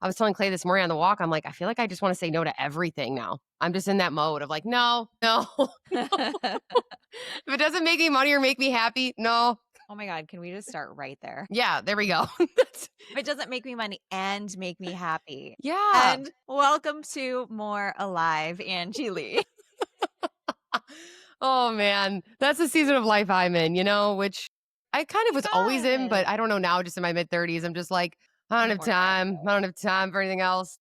I was telling Clay this morning on the walk, I'm like, I feel like I just want to say no to everything now. I'm just in that mode of like, no, no. If it doesn't make me money or make me happy, no. Oh my God, can we just start right there? Yeah, there we go. If it doesn't make me money and make me happy. Yeah. And welcome to More Alive, Angie Lee. Oh man, that's the season of life I'm in, which I kind of was always in, but God. I don't know now, just in my mid 30s. I'm just like, I don't have More time. time. I don't have time for anything else.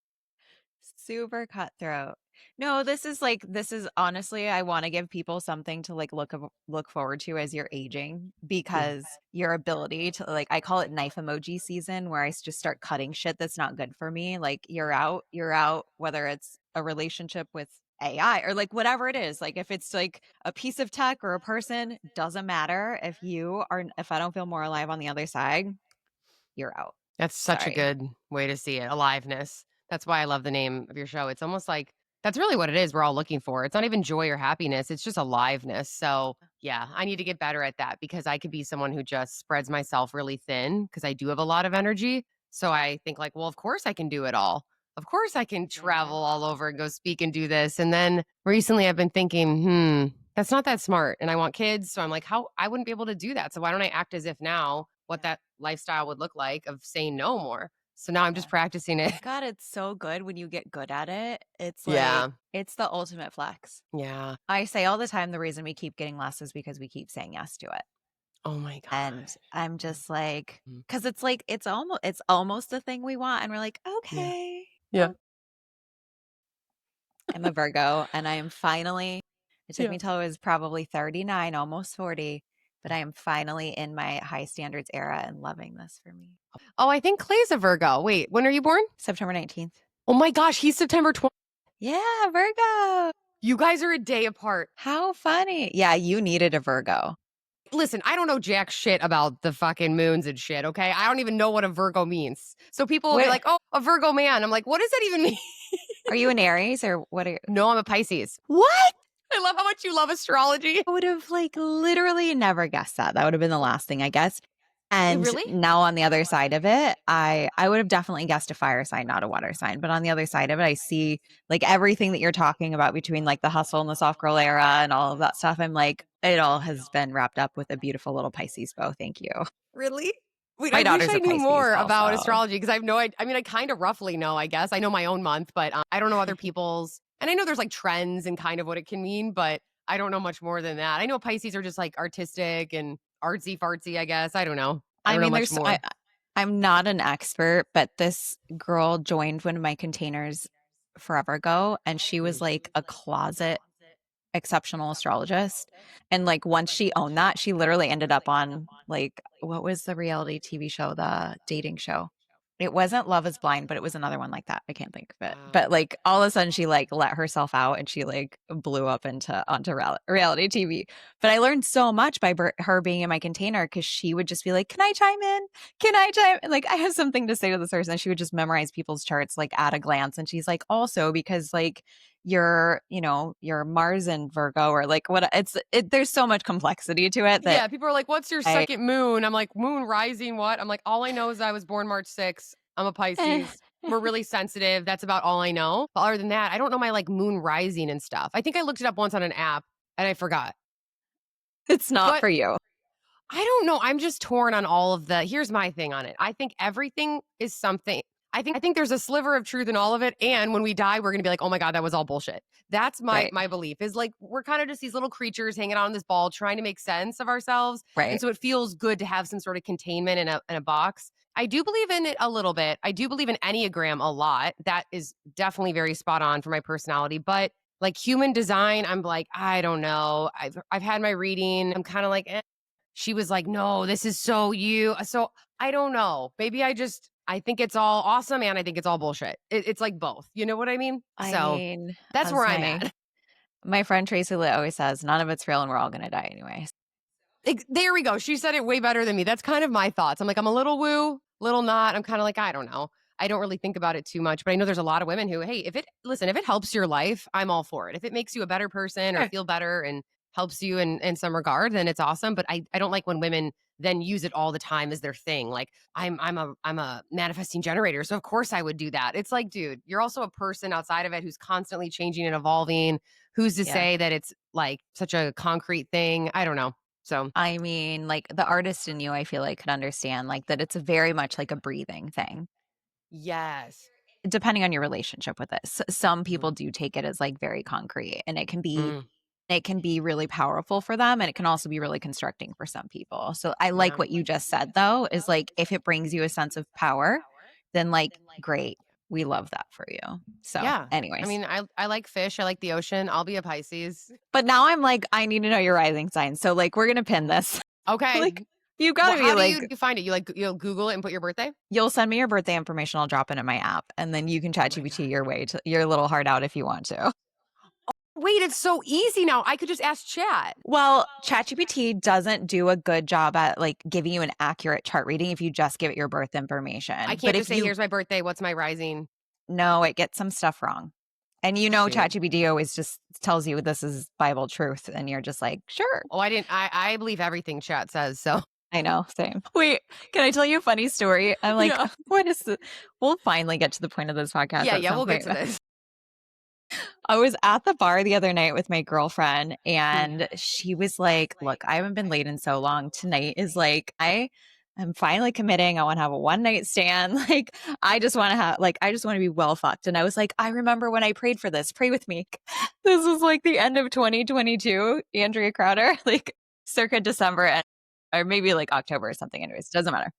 Super cutthroat. No, this is honestly, I want to give people something to like look forward to as you're aging Yeah. because your ability to like I call it knife emoji season where just start cutting shit that's not good for me. Like you're out, whether it's a relationship with AI or like whatever it is. Like if it's like a piece of tech or a person, doesn't matter. If I don't feel more alive on the other side, you're out. That's such a Sorry. good way to see it. Aliveness. That's why I love the name of your show. It's almost like that's really what it is we're all looking for. It's not even joy or happiness. It's just aliveness. So, yeah, I need to get better at that because I could be someone who just spreads myself really thin because I do have a lot of energy. So I think like, well, of course I can do it all. Of course I can travel all over and go speak and do this. And then recently I've been thinking, that's not that smart. And I want kids. So I'm like, how I wouldn't be able to do that. So why don't I act as if now what that lifestyle would look like of saying no more? So now I'm just practicing it. God, it's so good when you get good at it. It's like, Yeah. it's the ultimate flex. Yeah. I say all the time the reason we keep getting less is because we keep saying yes to it. Oh my And God. I'm just like, Mhm. because it's like, it's almost the thing we want. And we're like, Yeah. okay. Yeah. I'm a Virgo and I am finally, it took Yeah. me till I was probably 39, almost 40, but Yeah. I am finally in my high standards era and loving this for me. Oh, I think Clay's a Virgo. Wait, when are you born? September 19th. Oh my gosh, he's September 20th. Yeah, Virgo. You guys are a day apart. How funny. Yeah, you needed a Virgo. Listen, I don't know jack shit about the fucking moons and shit, okay? I don't even know what a Virgo means. So people will be What like, oh, a Virgo man. I'm like, what does that even mean? are you an Aries or what are you? No, I'm a Pisces. What? I love how much you love astrology. I would have like literally never guessed that. That would have been the last thing I guessed. And Really? now on the other side of it, I would have definitely guessed a fire sign, not a water sign. But on the other side of it, I see like everything that you're talking about between like the hustle and the soft girl era and all of that stuff. I'm like, it all has been wrapped up with a beautiful little Pisces bow. Thank you. Really? Wait, I My wish daughter's I a knew Pisces more about also. astrology because I have no idea. I mean, I kind of roughly know, I guess. I know my own month, but I don't know other people's. And I know there's like trends and kind of what it can mean, but I don't know much more than that. I know Pisces are just like artistic and artsy fartsy, I guess. I don't know. I I don't know mean, much more. I'm not an expert, but this girl joined one of my containers forever ago, and she was like a closet exceptional astrologist. And like once she owned that, she literally ended up on like what was the reality TV show, the dating show? It wasn't Love is Blind, but it was another one like that. I can't think of it. Wow. But like all of a sudden she like let herself out and she like blew up into onto reality TV. But I learned so much by her being in my container because she would just be like, "Can I chime in? Can I chime?" Like I have something to say to this person. And she would just memorize people's charts like at a glance. And she's like, also because like your Mars and Virgo or like what there's so much complexity to it that Yeah, people are like, what's your I second moon? I'm like, moon rising, what? I'm like, all I know is I was born March 6th. I'm a Pisces. We're really sensitive. That's about all I know. But other than that, I don't know my like moon rising and stuff. I think I looked it up once on an app and I forgot. it's not But for you. I don't know. I'm just torn on all of the. Here's my thing on it. I think everything is something. I think there's a sliver of truth in all of it. And when we die, we're gonna be like, oh my God, that was all bullshit. That's my Right. my belief is like we're kind of just these little creatures hanging out on this ball, trying to make sense of ourselves. And Right. so it feels good to have some sort of containment in a box. I do believe in it a little bit. I do believe in Enneagram a lot. That is definitely very spot on for my personality. But like human design, I'm like, I don't know. I've had my reading. I'm kind of like, she was like, no, this is so you. So I don't know. Maybe I think it's all awesome and I think it's all bullshit. It's like both. You know what I mean? I So mean, that's as where I'm my at. my friend Tracy Litt always says, none of it's real and we're all gonna die anyway. There we go. She said it way better than me. That's kind of my thoughts. I'm like, I'm a little woo, little not. I'm kind of like, I don't know. I don't really think about it too much, but I know there's a lot of women who, hey, if it helps your life, I'm all for it. If it makes you a better person or Sure. feel better and helps you in some regard, then it's awesome. But I don't like when women then use it all the time as their thing. Like I'm a manifesting generator, so of course I would do that. It's like, dude, you're also a person outside of it who's constantly changing and evolving. Who's to Yeah. say that it's like such a concrete thing? I don't know. So I mean, like, the artist in you, I feel like, could understand, like, that it's very much like a breathing thing, yes. depending on your relationship with it. Some Mhm. people do take it as, like, very concrete, and Mm, it can be really powerful for them, and it can also be really constricting for some people. So, I like yeah. what you just said, though, is, like, if it brings you a sense of power, then, like, great. We love that for you. So, Yeah. I anyways. mean, I like fish. I like the ocean. I'll be a Pisces. But now I'm like, I need to know your rising sign. So, like, we're gonna pin this. Okay. Like, you Well, gotta be how do like, you find it? You like you'll Google it and put your birthday? you'll send me your birthday information, I'll drop it in my app, and then you can Oh chat my GPT god. your way to your little heart out if you want to. Wait, it's so easy now. I could just ask chat. Well, ChatGPT doesn't do a good job at, like, giving you an accurate chart reading if you just give it your birth I information. But can't just if say, you "Here's my birthday. What's my rising?" know, it gets some stuff wrong. And you know Shoot. ChatGPT always just tells you this is Bible truth, and you're just like, "Sure." Oh, I didn't I believe everything chat says, so I know, same. Wait, can I tell you a funny story? I'm like, yeah. what is the we'll finally get to the point of this podcast Yeah, at yeah, some we'll get point. to this. I was at the bar the other night with my girlfriend, Mm. and she was like, "Look, I haven't been late in so long. Tonight is like, I am finally committing. I want to have a one night stand. Like, I just want to be well fucked." And I was like, "I remember when I prayed for this. Pray with me." This was like the end of 2022, Andrea Crowder, like circa December or maybe like October or something. Anyways, doesn't matter.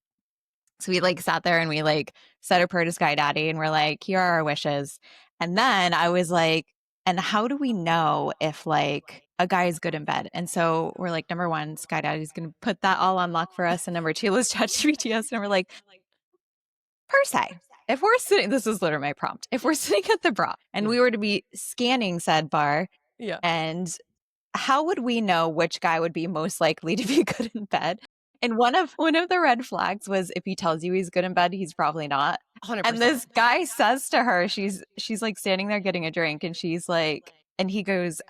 So we like sat there and we like said a prayer to Sky Daddy and we're like, here are our wishes. And then I was like, and how do we know if like a guy is good in bed? And so we're like, number one, Sky Daddy's going to put that all on lock for us. And number two, let's chat GTS. And we're like, per se, if we're sitting, this is literally my prompt. If we're sitting at the bra and Yeah. we were to be scanning said bar, Yeah. and how would we know which guy would be most likely to be good in bed? And one of the red flags was if he tells you he's good in bed, he's probably not. And 100%. this guy says to her, she's like standing there getting a drink and she's like and he goes,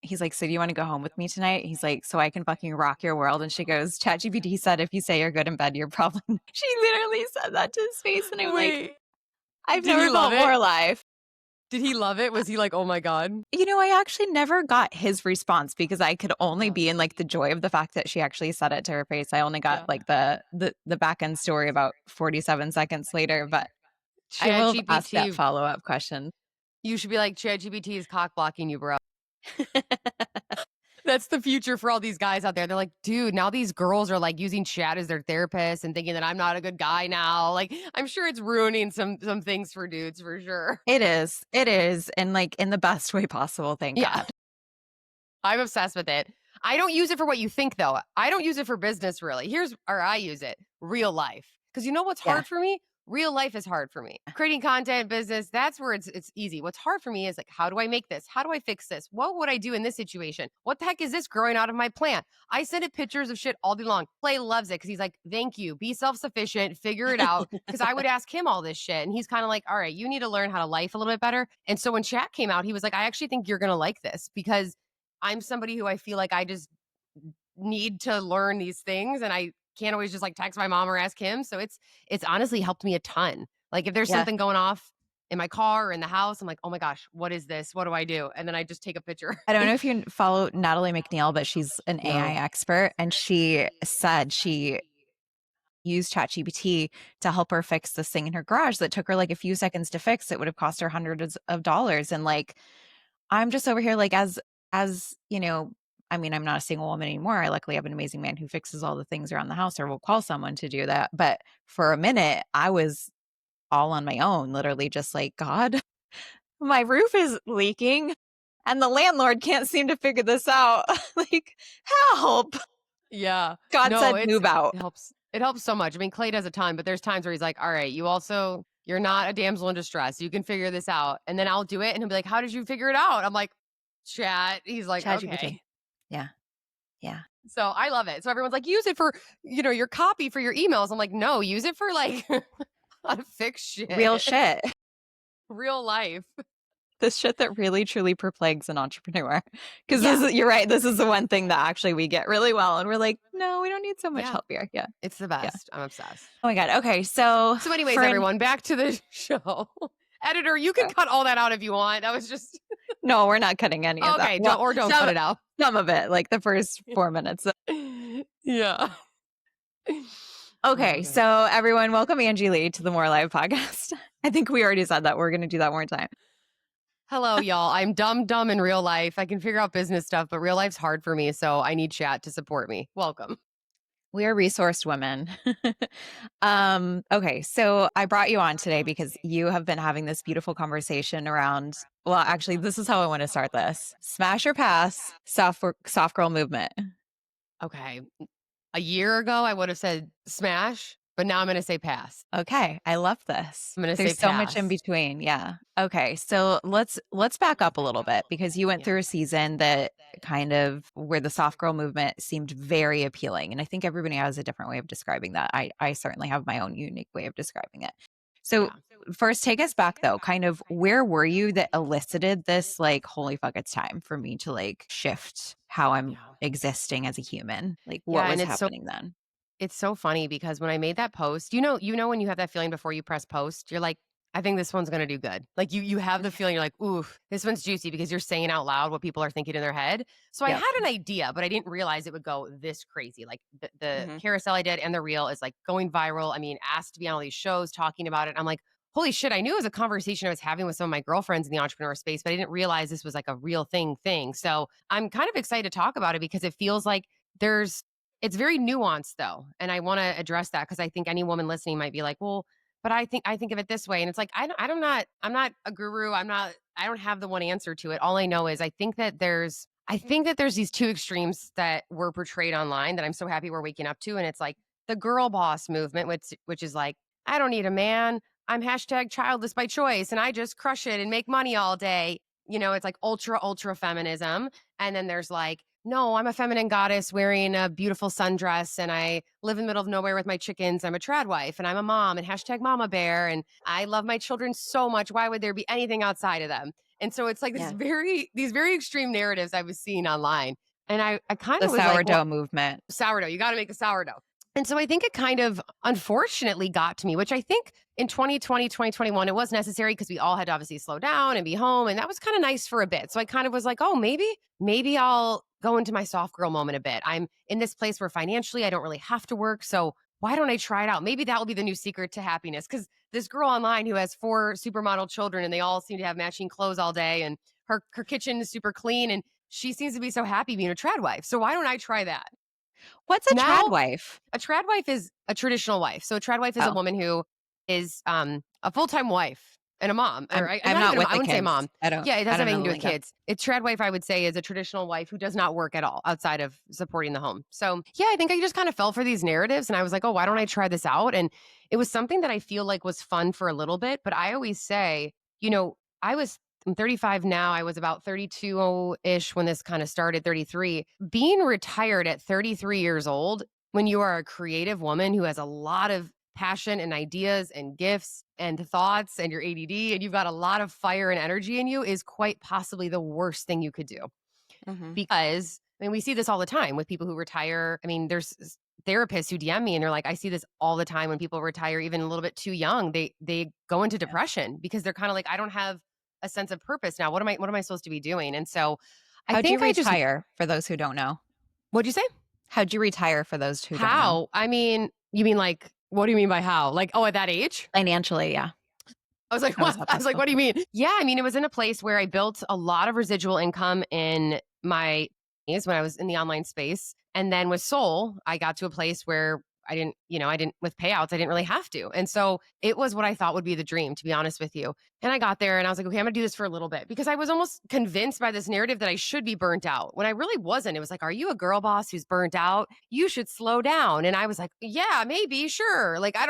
he's like, "So do you want to go home with me tonight?" He's like, "So I can fucking rock your world." And she goes, "ChatGPT said if you say you're good in bed, you're probably" she literally said that to his face. And I'm like, Wait, I've did he never love felt more it? alive. Did he love it? Was he like, "Oh my god"? You know, I actually never got his response because I could only Yeah. be in like the joy of the fact that she actually said it to her face. I only got Yeah. like the back end story about 47 seconds later, but I will ask that ChatGPT, follow-up question. you should be like, "ChatGPT is cock blocking you, bro." That's the future for all these guys out there. They're like, dude, now these girls are like using chat as their therapist and thinking that I'm not a good guy now. Like, I'm sure it's ruining some things for dudes for sure. It is. It is. And like in the best way possible, thank Yeah, God. I'm obsessed with it. I don't use it for what you think though. I don't use it for business really. I use it real life. Because you know what's Yeah. hard for me? Real life is hard for me. Creating content, business, that's where it's easy. What's hard for me is like, how do I make this? How do I fix this? What would I do in this situation? What the heck is this growing out of my plant? I send it pictures of shit all day long. Clay loves it because he's like, thank you. Be self-sufficient, figure it out. Because I would ask him all this shit. And he's kind of like, all right, you need to learn how to life a little bit better. And so when chat came out, he was like, I actually think you're gonna like this because I'm somebody who I feel like I just need to learn these things and I can't always just like text my mom or ask him. So it's honestly helped me a ton. Like if there's Yeah. something going off in my car or in the house, I'm like, oh my gosh, what is this? What do I do? And then I just take a picture. I don't know if you follow Natalie McNeil, but she's an AI No. expert and she said she used ChatGPT to help her fix this thing in her garage that took her like a few seconds to fix. It would have cost her hundreds of dollars. And like, I'm just over here like as, you know, I mean, I'm not a single woman anymore. I luckily have an amazing man who fixes all the things around the house or will call someone to do that. But for a minute, I was all on my own, literally just like, God, my roof is leaking and the landlord can't seem to figure this out. Like, help. Yeah. God No, said, move out. it helps. It helps so much. I mean, Clay does a ton, but there's times where he's like, all right, you're not a damsel in distress. You can figure this out. And then I'll do it. And he'll be like, how did you figure it out? I'm like, chat. He's like, ChatGPT. okay. Yeah. Yeah. So I love it. So everyone's like, use it for, your copy for your emails. I'm like, no, use it for like how to fix Real shit. shit. Real life. the shit that really truly perplegs an entrepreneur. Because Yeah. you're right. This is the one thing that actually we get really well. And we're like, no, we don't need so much Yeah. help here. Yeah. It's the Yeah. best. I'm obsessed. Oh my God. Okay. So So, anyways, for an, everyone, back to the show. Editor, you can cut all that out if you want. That was just no, we're not cutting any of that. okay. Well, Don't cut it out. some of it, like the first 4 minutes. Yeah. Okay. Okay. So everyone, welcome Angie Lee to the More Live podcast. I think we already said that. We're going to do that more time. Hello, y'all. I'm dumb in real life. I can figure out business stuff, but real life's hard for me. So I need chat to support me. Welcome. We are resourced women. Okay, so I brought you on today because you have been having this beautiful conversation around, well, actually, this is how I want to start this. Smash or pass, soft girl movement. Okay. A year ago, I would have said smash, but now I'm going to say pass. Okay, I love this. I'm going to say There's so much in pass. between. Yeah. Okay, so let's back up a little bit because you went Yeah. through a season that kind of where the soft girl movement seemed very appealing, and I think everybody has a different way of describing that. I certainly have my own unique way of describing it. So Yeah. first, take us back though. Kind of where were you that elicited this? Like, holy fuck, it's time for me to like shift how I'm Yeah. existing as a human. Like, what Yeah. was And happening then? it's so funny because when I made that post, when you have that feeling before you press post, you're like, I think this one's gonna do good. Like you have the feeling you're like, ooh, this one's juicy because you're saying out loud what people are thinking in their head. So I Yep. had an idea, but I didn't realize it would go this crazy. Like the Mhm. carousel I did and the reel is like going viral. I mean, asked to be on all these shows talking about it. I'm like, holy shit, I knew it was a conversation I was having with some of my girlfriends in the entrepreneur space, but I didn't realize this was like a real thing. So I'm kind of excited to talk about it because it feels like there's it's very nuanced though, and I want to address that because I think any woman listening might be like, "Well, but I think of it this way," and it's like I'm not a guru. I don't have the one answer to it. All I know is I think that there's these two extremes that were portrayed online that I'm so happy we're waking up to, and it's like the girl boss movement, which is like I don't need a man. I'm hashtag childless by choice, and I just crush it and make money all day. It's like ultra feminism, and then there's like no, I'm a feminine goddess wearing a beautiful sundress and I live in the middle of nowhere with my chickens. I'm a trad wife and I'm a mom and hashtag mama bear and I love my children so much. Why would there be anything outside of them? And so it's like Yeah. these very extreme narratives I was seeing online. And I kind The of was like, well, sourdough movement. sourdough, you got to make a sourdough. And so I think it kind of unfortunately got to me, which I think in 2020, 2021, it was necessary because we all had to obviously slow down and be home. And that was kind of nice for a bit. So I kind of was like, oh, maybe I'll go into my soft girl moment a bit. I'm in this place where financially I don't really have to work. So why don't I try it out? Maybe that will be the new secret to happiness. Because this girl online who has 4 supermodel children and they all seem to have matching clothes all day and her kitchen is super clean and she seems to be so happy being a trad wife. So why don't I try that? What's a trad Now, wife? a trad wife is a traditional wife. So a trad wife is a Oh, woman who is a full-time wife and a mom. Or I'm not not even with I the wouldn't say kids. mom. Yeah, it I doesn't have don't know anything the to do with lingo. kids. A trad wife, I would say, is a traditional wife who does not work at all outside of supporting the home. So yeah, I think I just kind of fell for these narratives and I was like, oh, why don't I try this out? And it was something that I feel like was fun for a little bit. But I always say, I'm 35 now. I was about 32-ish when this kind of started, 33. Being retired at 33 years old, when you are a creative woman who has a lot of passion and ideas and gifts and thoughts and you're ADD and you've got a lot of fire and energy in you is quite possibly the worst thing you could do. Mhm. Because I mean, we see this all the time with people who retire. I mean, there's therapists who DM me and they're like, I see this all the time when people retire even a little bit too young. They go into depression because they're kind of like, I don't have a sense of purpose now. What am I supposed to be doing? And so I How'd you think I just retire for those who don't know? what'd you say? How'd you retire for those who don't know? How? I mean, you mean like what do you mean by how? Like, oh, at that age? Financially, yeah. I was like, How was what? that I was like, possible? what do you mean? Yeah, I mean, it was in a place where I built a lot of residual income in my is when I was in the online space. And then with Soul, I got to a place where I didn't with payouts, I didn't really have to. And so it was what I thought would be the dream, to be honest with you. And I got there and I was like, okay, I'm gonna do this for a little bit because I was almost convinced by this narrative that I should be burnt out when I really wasn't. It was like, are you a girl boss who's burnt out? You should slow down. And I was like, yeah, maybe, sure. Like, I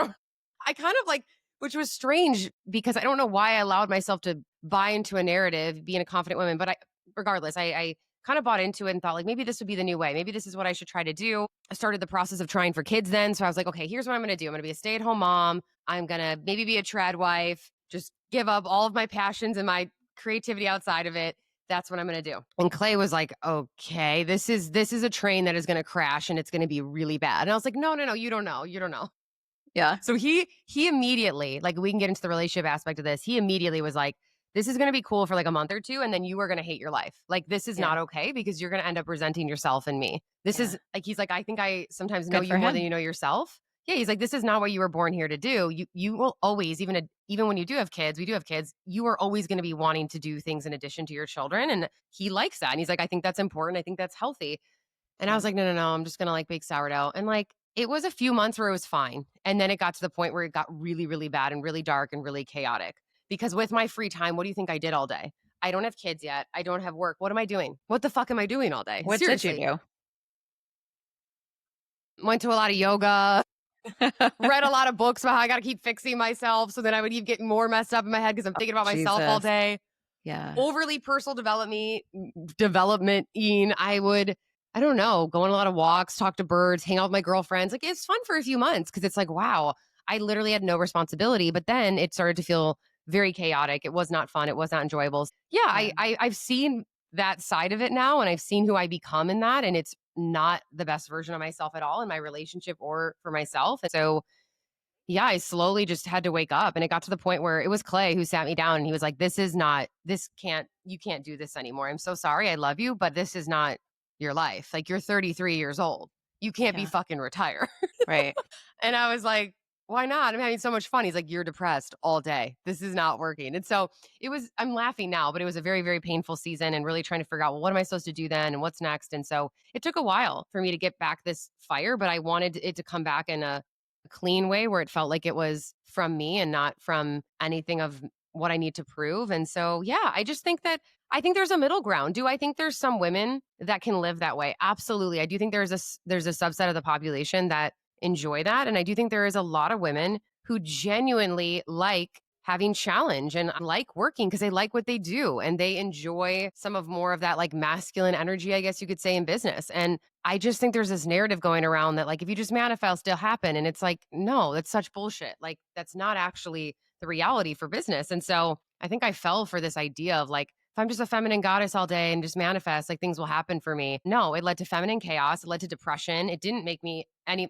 kind of like, which was strange because I don't know why I allowed myself to buy into a narrative, being a confident woman, but regardless, I kind of bought into it and thought like maybe this would be the new way. Maybe this is what I should try to do. I started the process of trying for kids then. So I was like, okay, here's what I'm going to do. I'm going to be a stay-at-home mom. I'm going to maybe be a trad wife, just give up all of my passions and my creativity outside of it. That's what I'm going to do. And Clay was like, okay, this is a train that is going to crash and it's going to be really bad. And I was like, no, no, no, you don't know. You don't know. Yeah. So he immediately, like we can get into the relationship aspect of this. He immediately was like, this is going to be cool for like a month or two and then you are going to hate your life. Like this is Yeah. not okay because you're going to end up resenting yourself and me. This Yeah. is like he's like I think I sometimes know Good you for more than him. you know yourself. Yeah, he's like this is not what you were born here to do. You will always even when you do have kids, we do have kids, you are always going to be wanting to do things in addition to your children and he likes that. And he's like I think that's important. I think that's healthy. And I Yeah. was like, "No, no, no, I'm just gonna, like, bake sourdough." And, like, it was a few months where it was fine, and then it got to the point where it got really, really bad and really dark and really chaotic. Because with my free time, what do you think I did all day? I don't have kids yet. I don't have work. What am I doing? What the fuck am I doing all day? What did you Seriously. do? Went to a lot of yoga, read a lot of books about how I gotta keep fixing myself, so then I would keep getting more messed up in my head because 'cause I'm thinking about myself all Jesus. day. Yeah. Overly personal development-ing. I don't know, go on a lot of walks, talk to birds, hang out with my girlfriends. Like, it's fun for a few months because it's like, wow, I literally had no responsibility, but then it started to feel very chaotic. It was not fun. It was not enjoyable. Yeah, Yeah. I've seen that side of it now, and I've seen who I become in that, and it's not the best version of myself at all in my relationship or for myself. And so yeah, I slowly just had to wake up and it got to the point where it was Clay who sat me down and he was like, you can't do this anymore. I'm so sorry. I love you, but this is not your life. Like you're 33 years old. You can't be Yeah. fucking retired. Right. And I was like, why not? I'm having so much fun. He's like, you're depressed all day. This is not working. And so I'm laughing now, but it was a very, very painful season and really trying to figure out, well, what am I supposed to do then? And what's next? And so it took a while for me to get back this fire, but I wanted it to come back in a clean way where it felt like it was from me and not from anything of what I need to prove. And so, yeah, I think there's a middle ground. Do I think there's some women that can live that way? Absolutely. I do think there's a subset of the population that enjoy that. And I do think there is a lot of women who genuinely like having challenge and like working because they like what they do and they enjoy some of more of that like masculine energy, I guess you could say, in business. And I just think there's this narrative going around that like if you just manifest, it'll happen. And it's like, no, that's such bullshit. Like that's not actually the reality for business. And so I think I fell for this idea of like, if I'm just a feminine goddess all day and just manifest, like things will happen for me. No, it led to feminine chaos. It led to depression. It didn't make me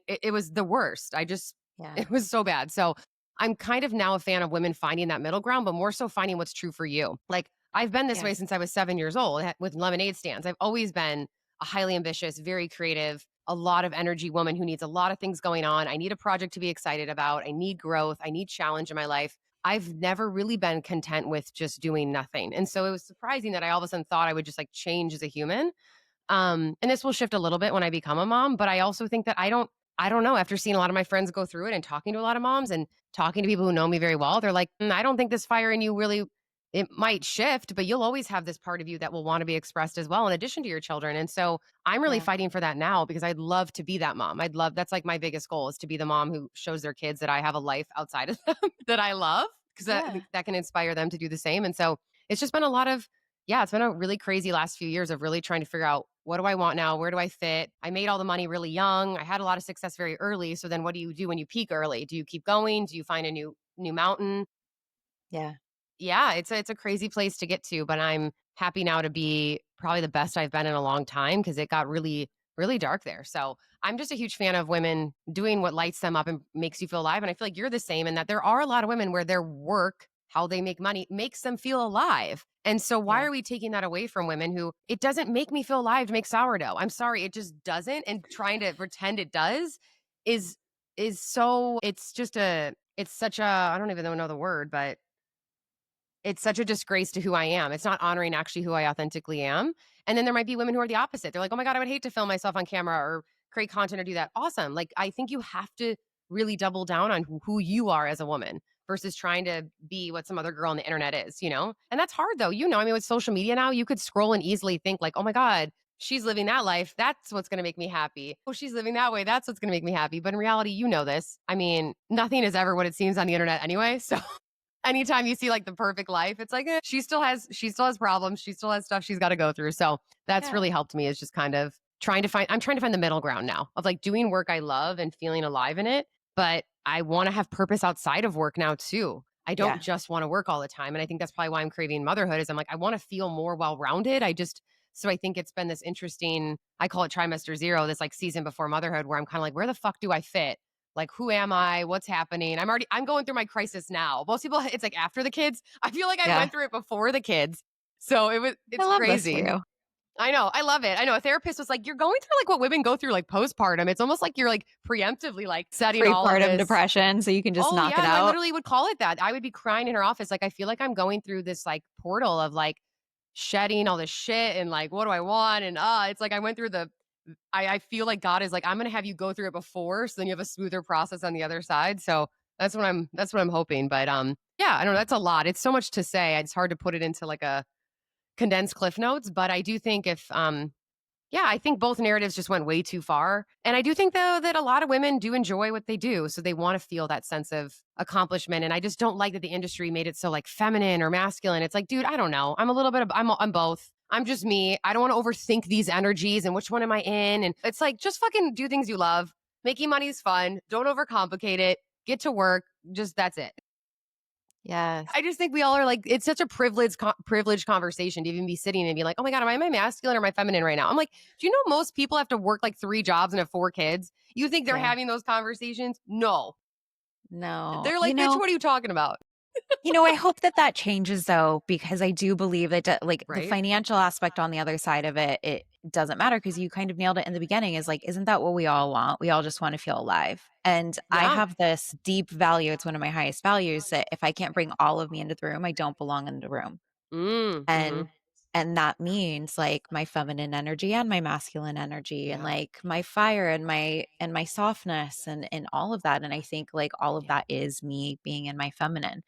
it was the worst. Yeah. it was so bad. So I'm kind of now a fan of women finding that middle ground, but more so finding what's true for you. Like I've been this Yeah. way since I was 7 years old with lemonade stands. I've always been a highly ambitious, very creative, a lot of energy woman who needs a lot of things going on. I need a project to be excited about. I need growth. I need challenge in my life. I've never really been content with just doing nothing. And so it was surprising that I all of a sudden thought I would just like change as a human. And this will shift a little bit when I become a mom, but I also think that I don't know, after seeing a lot of my friends go through it and talking to a lot of moms and talking to people who know me very well, they're like, I don't think this fire in you really it might shift, but you'll always have this part of you that will want to be expressed as well in addition to your children. And so I'm really Yeah. fighting for that now because I'd love to be that mom. That's like my biggest goal is to be the mom who shows their kids that I have a life outside of them that I love because Yeah. that can inspire them to do the same. And so it's just been a lot of yeah, it's been a really crazy last few years of really trying to figure out what do I want now? Where do I fit? I made all the money really young. I had a lot of success very early. So then what do you do when you peak early? Do you keep going? Do you find a new mountain? Yeah. Yeah, it's a crazy place to get to, but I'm happy now to be probably the best I've been in a long time because it got really, really dark there. So I'm just a huge fan of women doing what lights them up and makes you feel alive. And I feel like you're the same in that there are a lot of women where their work, how they make money, makes them feel alive. And so why Yeah. are we taking that away from women who it doesn't make me feel alive to make sourdough? I'm sorry, it just doesn't. And trying to pretend it does is so it's such a I don't even know the word, but it's such a disgrace to who I am. It's not honoring actually who I authentically am. And then there might be women who are the opposite. They're like, "Oh my god, I would hate to film myself on camera or create content or do that." Awesome. Like I think you have to really double down on who you are as a woman versus trying to be what some other girl on the internet is, you know? And that's hard though. You know, I mean with social media now, you could scroll and easily think like, "Oh my god, she's living that life. That's what's going to make me happy. Oh, she's living that way. That's what's going to make me happy." But in reality, you know this. I mean, nothing is ever what it seems on the internet anyway. So anytime you see like the perfect life, it's like she still has problems. She still has stuff she's got to go through. So that's Yeah. really helped me is just kind of I'm trying to find the middle ground now of like doing work I love and feeling alive in it. But I want to have purpose outside of work now too. I don't Yeah. just want to work all the time. And I think that's probably why I'm craving motherhood is I'm like, I want to feel more well-rounded. So I think it's been this interesting, I call it trimester zero, this like season before motherhood where I'm kind of like, where the fuck do I fit? Like, who am I? What's happening? I'm going through my crisis now. Most people, it's like after the kids. I feel like I Yeah. went through it before the kids. So I it's love this for crazy. you. I know. I love it. I know. A therapist was like, you're going through like what women go through like postpartum. It's almost like you're like preemptively like setting all of Prepartum this. depression, so you can just Oh, knock yeah. it No, I out. literally would call it that. I would be crying in her office. Like, I feel like I'm going through this like portal of like shedding all this shit and like, what do I want? And it's like I went through I feel like God is like, I'm going to have you go through it before. So then you have a smoother process on the other side. So that's what I'm hoping. But yeah, I don't know. That's a lot. It's so much to say. It's hard to put it into like a condensed cliff notes. But I do think yeah, I think both narratives just went way too far. And I do think, though, that a lot of women do enjoy what they do. So they want to feel that sense of accomplishment. And I just don't like that the industry made it so like feminine or masculine. It's like, dude, I don't know. I'm a little bit of, I'm both. I'm just me. I don't want to overthink these energies and which one am I in? And it's like, just fucking do things you love. Making money is fun. Don't overcomplicate it. Get to work. Just that's it. Yes. I just think we all are like, it's such a privileged conversation to even be sitting and be like, oh my God, am I masculine or am I feminine right now? I'm like, do you know most people have to work like 3 jobs and have 4 kids? You think they're Yeah. having those conversations? No. No. They're like, bitch, what are you talking about? I hope that that changes though, because I do believe that like the Right? financial aspect on the other side of it, it doesn't matter because you kind of nailed it in the beginning is like, isn't that what we all want? We all just want to feel alive. And I Yeah. have this deep value. It's one of my highest values that if I can't bring all of me into the room, I don't belong in the room. Mm-hmm. And that means like my feminine energy and my masculine energy and Yeah. like my fire and my softness and all of that. And I think like all of Yeah. that is me being in my feminine.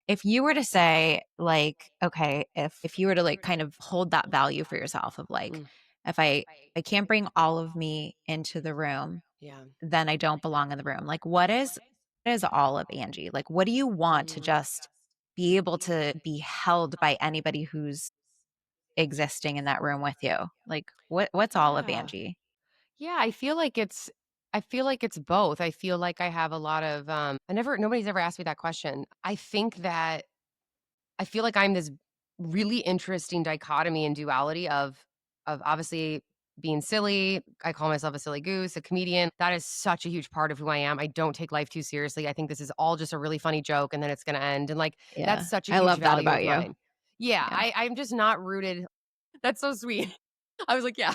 If you were to say like, okay, if you were to like kind of hold that value for yourself of like, Mm, if I can't bring all of me into the room, yeah. then I don't belong in the room. Like what is all of Angie? Like what do you want to Mm, just be able to be held by anybody who's existing in that room with you? Like what's all of yeah. Angie? Yeah. I feel like it's both. I feel like I have a lot of, nobody's ever asked me that question. I feel like I'm this really interesting dichotomy and duality of obviously being silly. I call myself a silly goose, a comedian. That is such a huge part of who I am. I don't take life too seriously. I think this is all just a really funny joke and then it's going to end. And like, that's Yeah. such a I huge love that value about of you. mine. Yeah. Yeah. I'm just not rooted. That's so sweet. I was like, yeah.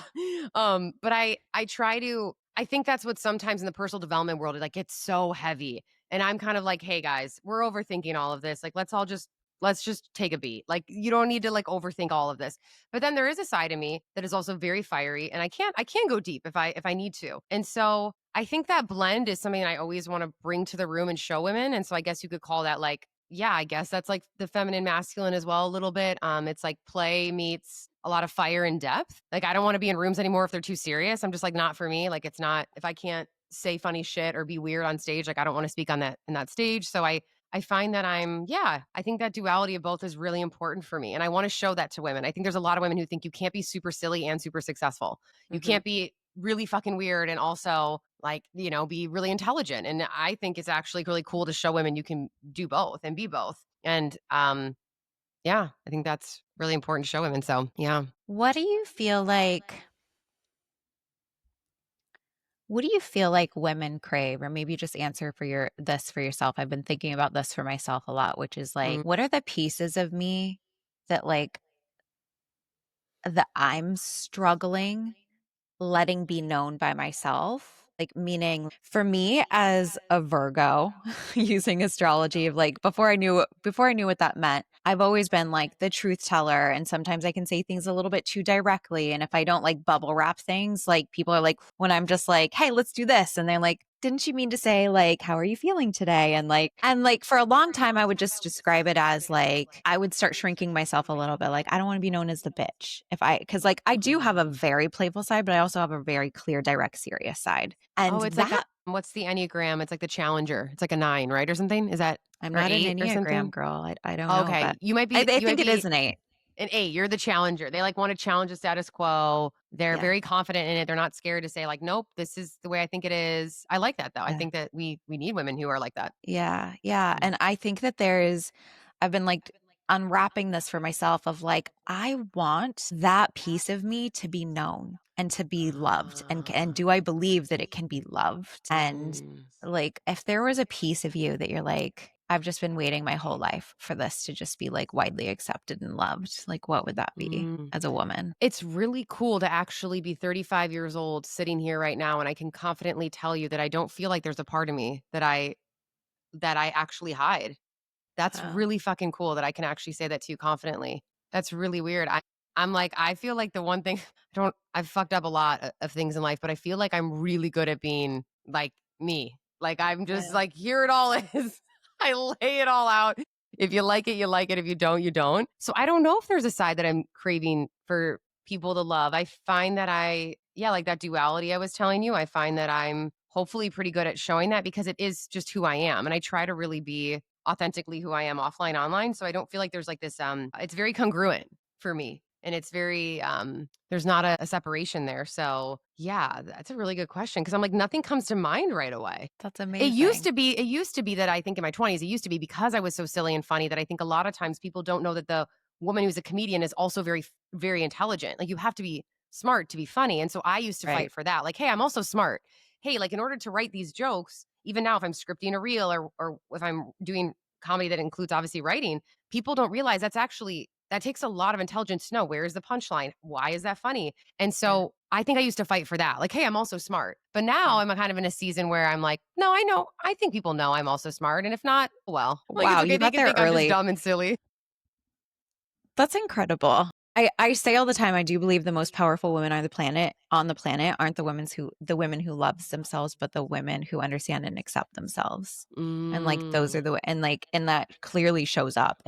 But I try to I think that's what sometimes in the personal development world it like gets so heavy. And I'm kind of like, hey guys, we're overthinking all of this. Like let's just take a beat. Like you don't need to like overthink all of this. But then there is a side of me that is also very fiery and I can go deep if I need to. And so I think that blend is something I always want to bring to the room and show women. And so I guess you could call that like yeah, I guess that's like the feminine masculine as well a little bit. It's like play meets a lot of fire and depth. Like I don't want to be in rooms anymore if they're too serious. I'm just like not for me. Like it's not if I can't say funny shit or be weird on stage, like I don't want to speak on that in that stage. So I find that I think that duality of both is really important for me. And I want to show that to women. I think there's a lot of women who think you can't be super silly and super successful. You Mhm. can't be really fucking weird and also like, be really intelligent. And I think it's actually really cool to show women you can do both and be both. And yeah, I think that's really important to show women. So yeah. What do you feel like What do you feel like women crave? Or maybe just answer for this for yourself. I've been thinking about this for myself a lot, which is like, Mm, what are the pieces of me that like that I'm struggling letting be known by myself? Like, meaning for me as a Virgo, using astrology of like before I knew what that meant, I've always been like the truth teller. And sometimes I can say things a little bit too directly. And if I don't like bubble wrap things, like people are like, when I'm just like, hey, let's do this. And they're like, didn't you mean to say like, how are you feeling today? And like for a long time, I would just describe it as like, I would start shrinking myself a little bit. Like, I don't want to be known as the bitch because like I do have a mm. very playful side, but I also have a very clear, direct, serious side. And Oh, it's like a that what's the Enneagram? It's like the Challenger. It's like a 9, right, or something? Is that I'm or not an 8 or Enneagram something? girl. I don't know, but Okay, I you might think it be is an eight. an 8. You're the challenger. They like want to challenge the status quo. They're Yeah. very confident in it. They're not scared to say like, nope, this is the way I think it is. I like that though. I Yeah. think that we need women who are like that. Yeah, yeah, Mm. and I think that I've been, like, unwrapping this for myself of, like, I want that piece of me to be known and to be loved, and Ah. do I believe that it can be loved? And, Mm. like, if there was a piece of you that you're like, "I've just been waiting my whole life for this to just be, like, widely accepted and loved," like, what would that be Mm. as a woman? It's really cool to actually be 35 years old sitting here right now, and I can confidently tell you that I don't feel like there's a part of me that I actually hide. That's Yeah. really fucking cool that I can actually say that to you confidently. That's really weird. I'm like, I feel like the one thing I've fucked up a lot of things in life, but I feel like I'm really good at being like me. Like I'm just Yeah. like, here it all is. I lay it all out. If you like it, you like it. If you don't, you don't. So I don't know if there's a side that I'm craving for people to love. I find that yeah, like that duality I was telling you, I find that I'm hopefully pretty good at showing that because it is just who I am. And I try to really be authentically who I am offline, online. So I don't feel like there's like this, it's very congruent for me. And it's very, there's not a separation there. So yeah, that's a really good question. Cause I'm like, nothing comes to mind right away. That's amazing. It used to be that I think in my 20s, it used to be because I was so silly and funny that I think a lot of times people don't know that the woman who's a comedian is also very intelligent. Like you have to be smart to be funny. And so I used to Right. fight for that. Like, hey, I'm also smart. Hey, like in order to write these jokes, even now if I'm scripting a reel or if I'm doing comedy that includes obviously writing, people don't realize that takes a lot of intelligence to know where is the punchline? Why is that funny? And Yeah. so I think I used to fight for that. Like, hey, I'm also smart. But Yeah. now I'm kind of in a season where I'm like, no, I know. I think people know I'm also smart. And if not, well, like it's Wow, okay. you They got can there think I'm just early. dumb and silly. That's incredible. I say all the time, I do believe the most powerful women on the planet aren't the women who loves themselves, but the women who understand and accept themselves. And like those are Mm. and that clearly shows up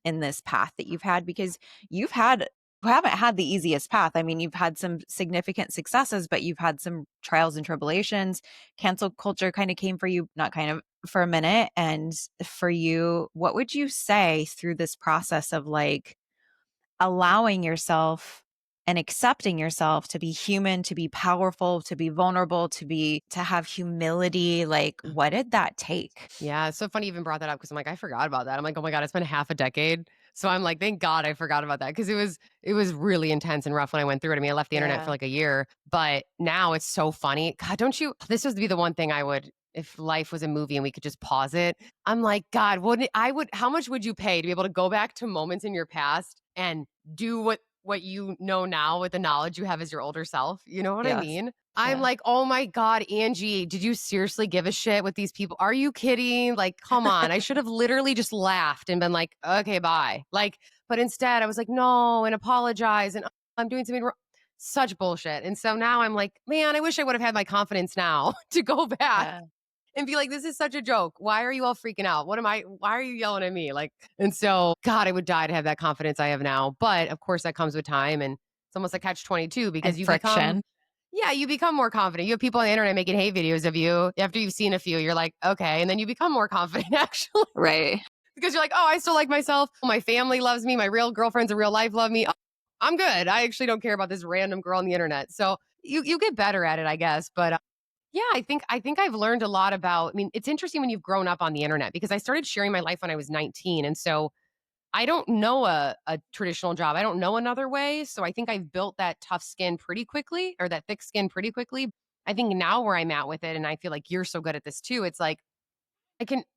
in this path that you've had because you've had you haven't had the easiest path. I mean, you've had some significant successes, but you've had some trials and tribulations. Cancel culture kind of came for you, not kind of for a minute. And for you, what would you say through this process of like allowing yourself and accepting yourself to be human, to be powerful, to be vulnerable, to have humility, like what did that take? Yeah, it's so funny you even brought that up because I'm like, I forgot about that. I'm like, oh my God, it's been half a decade. So I'm like, thank God I forgot about that because it was really intense and rough when I went through it. I mean, I left the internet for Yeah. like a year, but now it's so funny. God, don't you? This would be the one thing I would, if life was a movie and we could just pause it. I'm like, God, wouldn't I would? How much would you pay to be able to go back to moments in your past and do what you know now with the knowledge you have as your older self? You know what I Yes. mean? I'm Yeah. like, "Oh my God, Angie, did you seriously give a shit with these people? Are you kidding? Like, come on. I should have literally just laughed and been like, okay, bye." Like, but instead I was like, no, and apologize. And I'm doing something wrong. Such bullshit. And so now I'm like, man, I wish I would have had my confidence now to go back Yeah. and be like, this is such a joke. Why are you all freaking out? Why are you yelling at me? Like, and so, God, I would die to have that confidence I have now. But of course, that comes with time. And it's almost like catch 22 because And friction. yeah, you become more confident. You have people on the internet making hate videos of you. After you've seen a few, you're like, okay. And then you become more confident actually Right. because you're like, oh, I still like myself. My family loves me. My real girlfriends in real life love me. Oh, I'm good. I actually don't care about this random girl on the internet. So you get better at it, I guess. But yeah, I think I've learned a lot about. I mean, it's interesting when you've grown up on the internet because I started sharing my life when I was 19, and so I don't know a traditional job. I don't know another way. So I think I've built that tough skin pretty quickly or that thick skin pretty quickly. I think now where I'm at with it, and I feel like you're so good at this too, it's like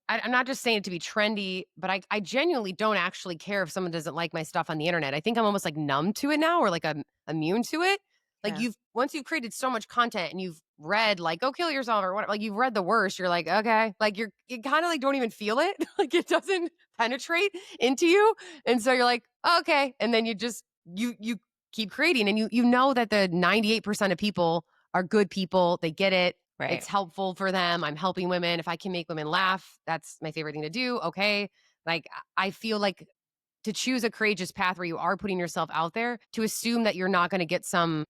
I'm not just saying it to be trendy, but I genuinely don't actually care if someone doesn't like my stuff on the internet. I think I'm almost like numb to it now or like I'm immune to it. Like Yeah. once you've created so much content and you've read like go kill yourself or what like you've read the worst, you're like, okay. Like you kind of like don't even feel it. Like it doesn't penetrate into you. And so you're like, okay. And then you keep creating and you know that the 98% of people are good people. They get it. Right. It's helpful for them. I'm helping women. If I can make women laugh, that's my favorite thing to do. Okay. Like I feel like to choose a courageous path where you are putting yourself out there, to assume that you're not going to get some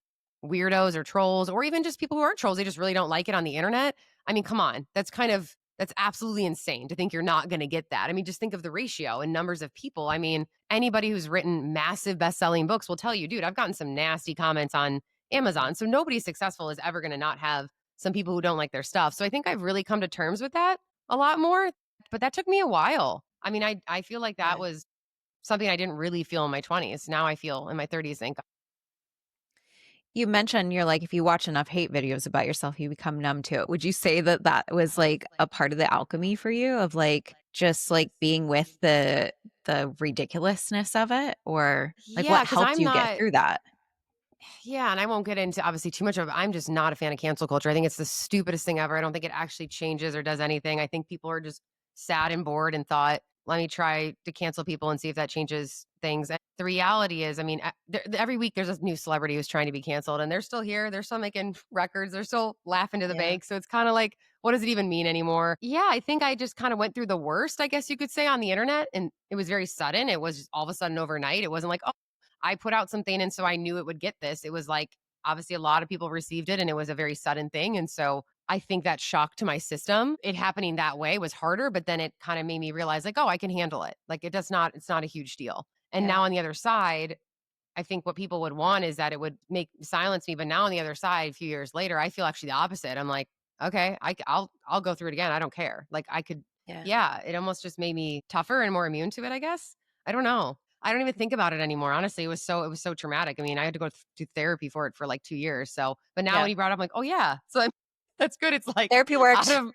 weirdos or trolls or even just people who aren't trolls, they just really don't like it on the internet. I mean, come on. That's kind of That's absolutely insane to think you're not going to get that. I mean, just think of the ratio and numbers of people. I mean, anybody who's written massive best-selling books will tell you, dude, I've gotten some nasty comments on Amazon. So nobody successful is ever going to not have some people who don't like their stuff. So I think I've really come to terms with that a lot more, but that took me a while. I mean, I feel like that Yeah. was something I didn't really feel in my 20s. Now I feel in my 30s, thank God. You mentioned you're like, if you watch enough hate videos about yourself, you become numb to it. Would you say that that was like a part of the alchemy for you of like just like being with the ridiculousness of it, or like Yeah, what because helped I'm you get not. through that? Yeah, and I won't get into obviously too much of it. I'm just not a fan of cancel culture. I think it's the stupidest thing ever. I don't think it actually changes or does anything. I think people are just sad and bored and thought, let me try to cancel people and see if that changes things. And the reality is, I mean, every week there's a new celebrity who's trying to be canceled and they're still here. They're still making records. They're still laughing to the Yeah. bank. So it's kind of like, what does it even mean anymore? Yeah, I think I just kind of went through the worst, I guess you could say, on the internet. And it was very sudden. It was just all of a sudden overnight. It wasn't like, oh, I put out something and so I knew it would get this. It was like obviously a lot of people received it and it was a very sudden thing. And so I think that shock to my system, it happening that way was harder, but then it kind of made me realize like, oh, I can handle it. Like it does not, it's not a huge deal. And Yeah. now on the other side, I think what people would want is that it would make silence me. But now on the other side, a few years later, I feel actually the opposite. I'm like, okay, I'll go through it again. I don't care. Like I could, Yeah. yeah. It almost just made me tougher and more immune to it. I guess. I don't know. I don't even think about it anymore. Honestly, it was so traumatic. I mean, I had to go to therapy for it for like 2 years. So, but now Yeah. when you brought it up, I'm like, oh yeah. So that's good. It's like Therapy out worked. of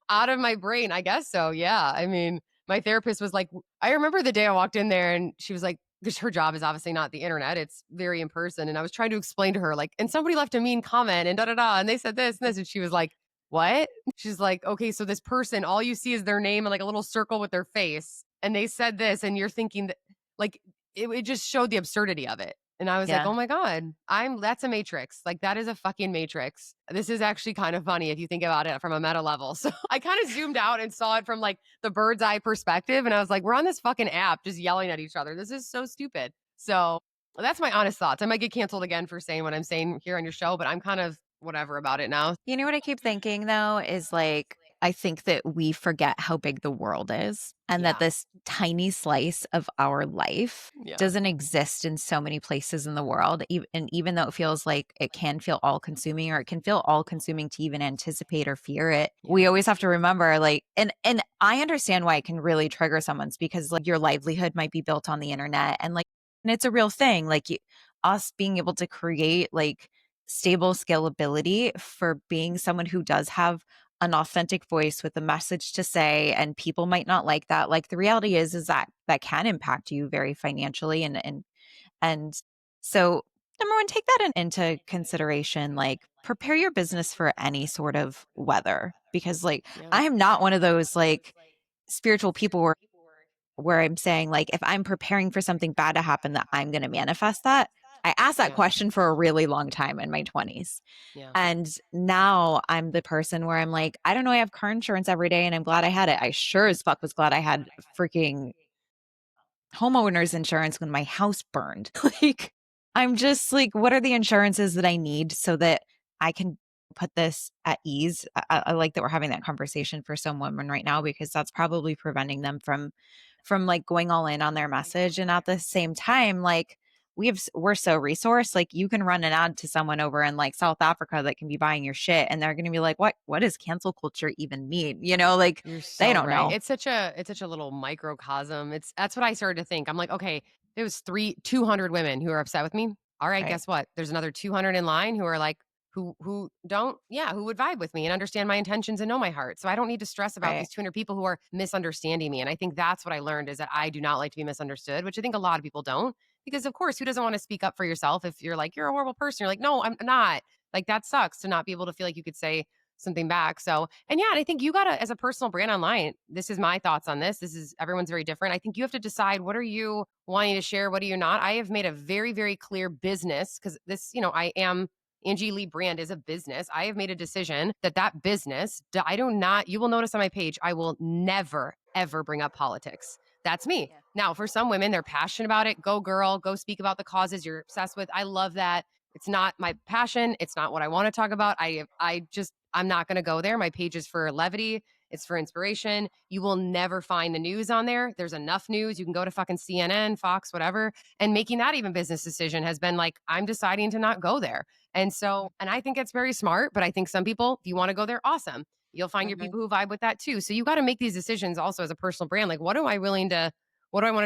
out of my brain, I guess so, yeah. I mean, my therapist was like I remember the day I walked in there and she was like, because her job is obviously not the internet, it's very in person. And I was trying to explain to her, like, and somebody left a mean comment and da da da, and they said this and this. And she was like, what? She's like, okay, so this person, all you see is their name and like a little circle with their face. And they said this, and you're thinking that, like, it just showed the absurdity of it. And I was like, Yeah. oh my God, that's a matrix. Like, that is a fucking matrix. This is actually kind of funny if you think about it from a meta level. So I kind of zoomed out and saw it from like the bird's eye perspective. And I was like, we're on this fucking app just yelling at each other. This is so stupid. So that's my honest thoughts. I might get canceled again for saying what I'm saying here on your show, but I'm kind of whatever about it now. You know what I keep thinking though is like, I think that we forget how big the world is and that Yeah. this tiny slice of our life Yeah. doesn't exist in so many places in the world. And even though it feels like it can feel all consuming or it can feel all consuming to even anticipate or fear it, we Yeah. always have to remember like, and I understand why it can really trigger someone's because like your livelihood might be built on the internet and like, and it's a real thing. Like us being able to create like stable scalability for being someone who does have an authentic voice with a message to say and people might not like that. Like the reality is that that can impact you very financially and so number one, take that into consideration. Like prepare your business for any sort of weather because like Yeah. I am not one of those like spiritual people where I'm saying like if I'm preparing for something bad to happen that I'm going to manifest that. I asked that Yeah. question for a really long time in my 20s. Yeah. And now I'm the person where I'm like, I don't know, I have car insurance every day and I'm glad I had it. I sure as fuck was glad I had freaking homeowners insurance when my house burned. Like, I'm just like, what are the insurances that I need so that I can put this at ease? I like that we're having that conversation for some women right now because that's probably preventing them from like going all in on their message. And at the same time, like we're so resourced. Like you can run an ad to someone over in like South Africa that can be buying your shit, and they're going to be like, what does cancel culture even mean? You know, like You're they so don't right. know. It's such a little microcosm. That's what I started to think. I'm like, okay, there was 200 women who are upset with me. All right, Right. guess what? There's another 200 in line who are like who don't, yeah, who would vibe with me and understand my intentions and know my heart. So I don't need to stress about Right. these 200 people who are misunderstanding me. And I think that's what I learned is that I do not like to be misunderstood, which I think a lot of people don't. Because of course, who doesn't want to speak up for yourself if you're like, you're a horrible person? You're like, no, I'm not. Like that sucks to not be able to feel like you could say something back. So, and yeah, and I think you gotta, as a personal brand online, this is my thoughts on this. This is everyone's very different. I think you have to decide what are you wanting to share, what are you not. I have made a very, very clear business because this, I am Angie Lee brand is a business. I have made a decision that that business, I do not, you will notice on my page, I will never, ever bring up politics. That's me. Yeah. Now, for some women, they're passionate about it. Go, girl, go speak about the causes you're obsessed with. I love that. It's not my passion. It's not what I want to talk about. I'm not going to go there. My page is for levity It's for inspiration. You will never find the news on there. There's enough news. You can go to fucking CNN, Fox, whatever. And making that even business decision has been like, I'm deciding to not go there. And so, and I think it's very smart, but I think some people, if you want to go there, awesome. You'll find your Mhm. people who vibe with that too. So you got to make these decisions also as a personal brand. Like, what do I want to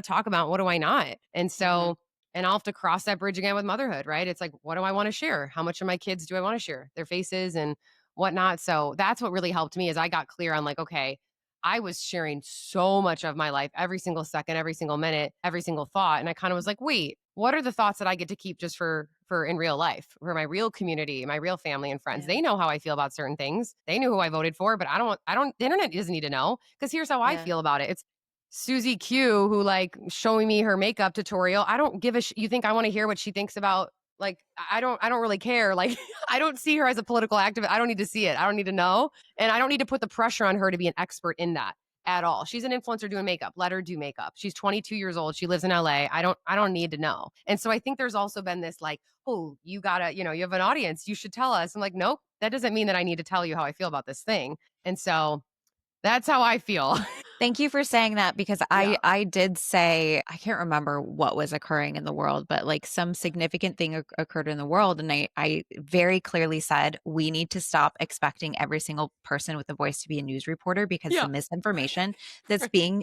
talk about? What do I not? And Mhm. so, and I'll have to cross that bridge again with motherhood, right? It's like, what do I want to share? How much of my kids do I want to share? Their faces and whatnot. So that's what really helped me is I got clear on like, okay, I was sharing so much of my life, every single second, every single minute, every single thought. And I kind of was like, wait, what are the thoughts that I get to keep just for in real life, for my real community, my real family and friends? Yeah. They know how I feel about certain things. They knew who I voted for, but the internet doesn't need to know because here's how I Yeah. feel about it. It's Susie Q who like showing me her makeup tutorial. I don't give a you think I want to hear what she thinks about like I don't really care. Like I don't see her as a political activist. I don't need to see it. I don't need to know. And I don't need to put the pressure on her to be an expert in that at all. She's an influencer doing makeup. Let her do makeup. She's 22 years old. She lives in LA. I don't need to know. And so I think there's also been this like, "Oh, you got to, you have an audience. You should tell us." I'm like, "Nope. That doesn't mean that I need to tell you how I feel about this thing." And so that's how I feel. Thank you for saying that because I Yeah. I did say I can't remember what was occurring in the world, but like some significant thing occurred in the world, and I very clearly said we need to stop expecting every single person with a voice to be a news reporter because the Yeah. misinformation that's being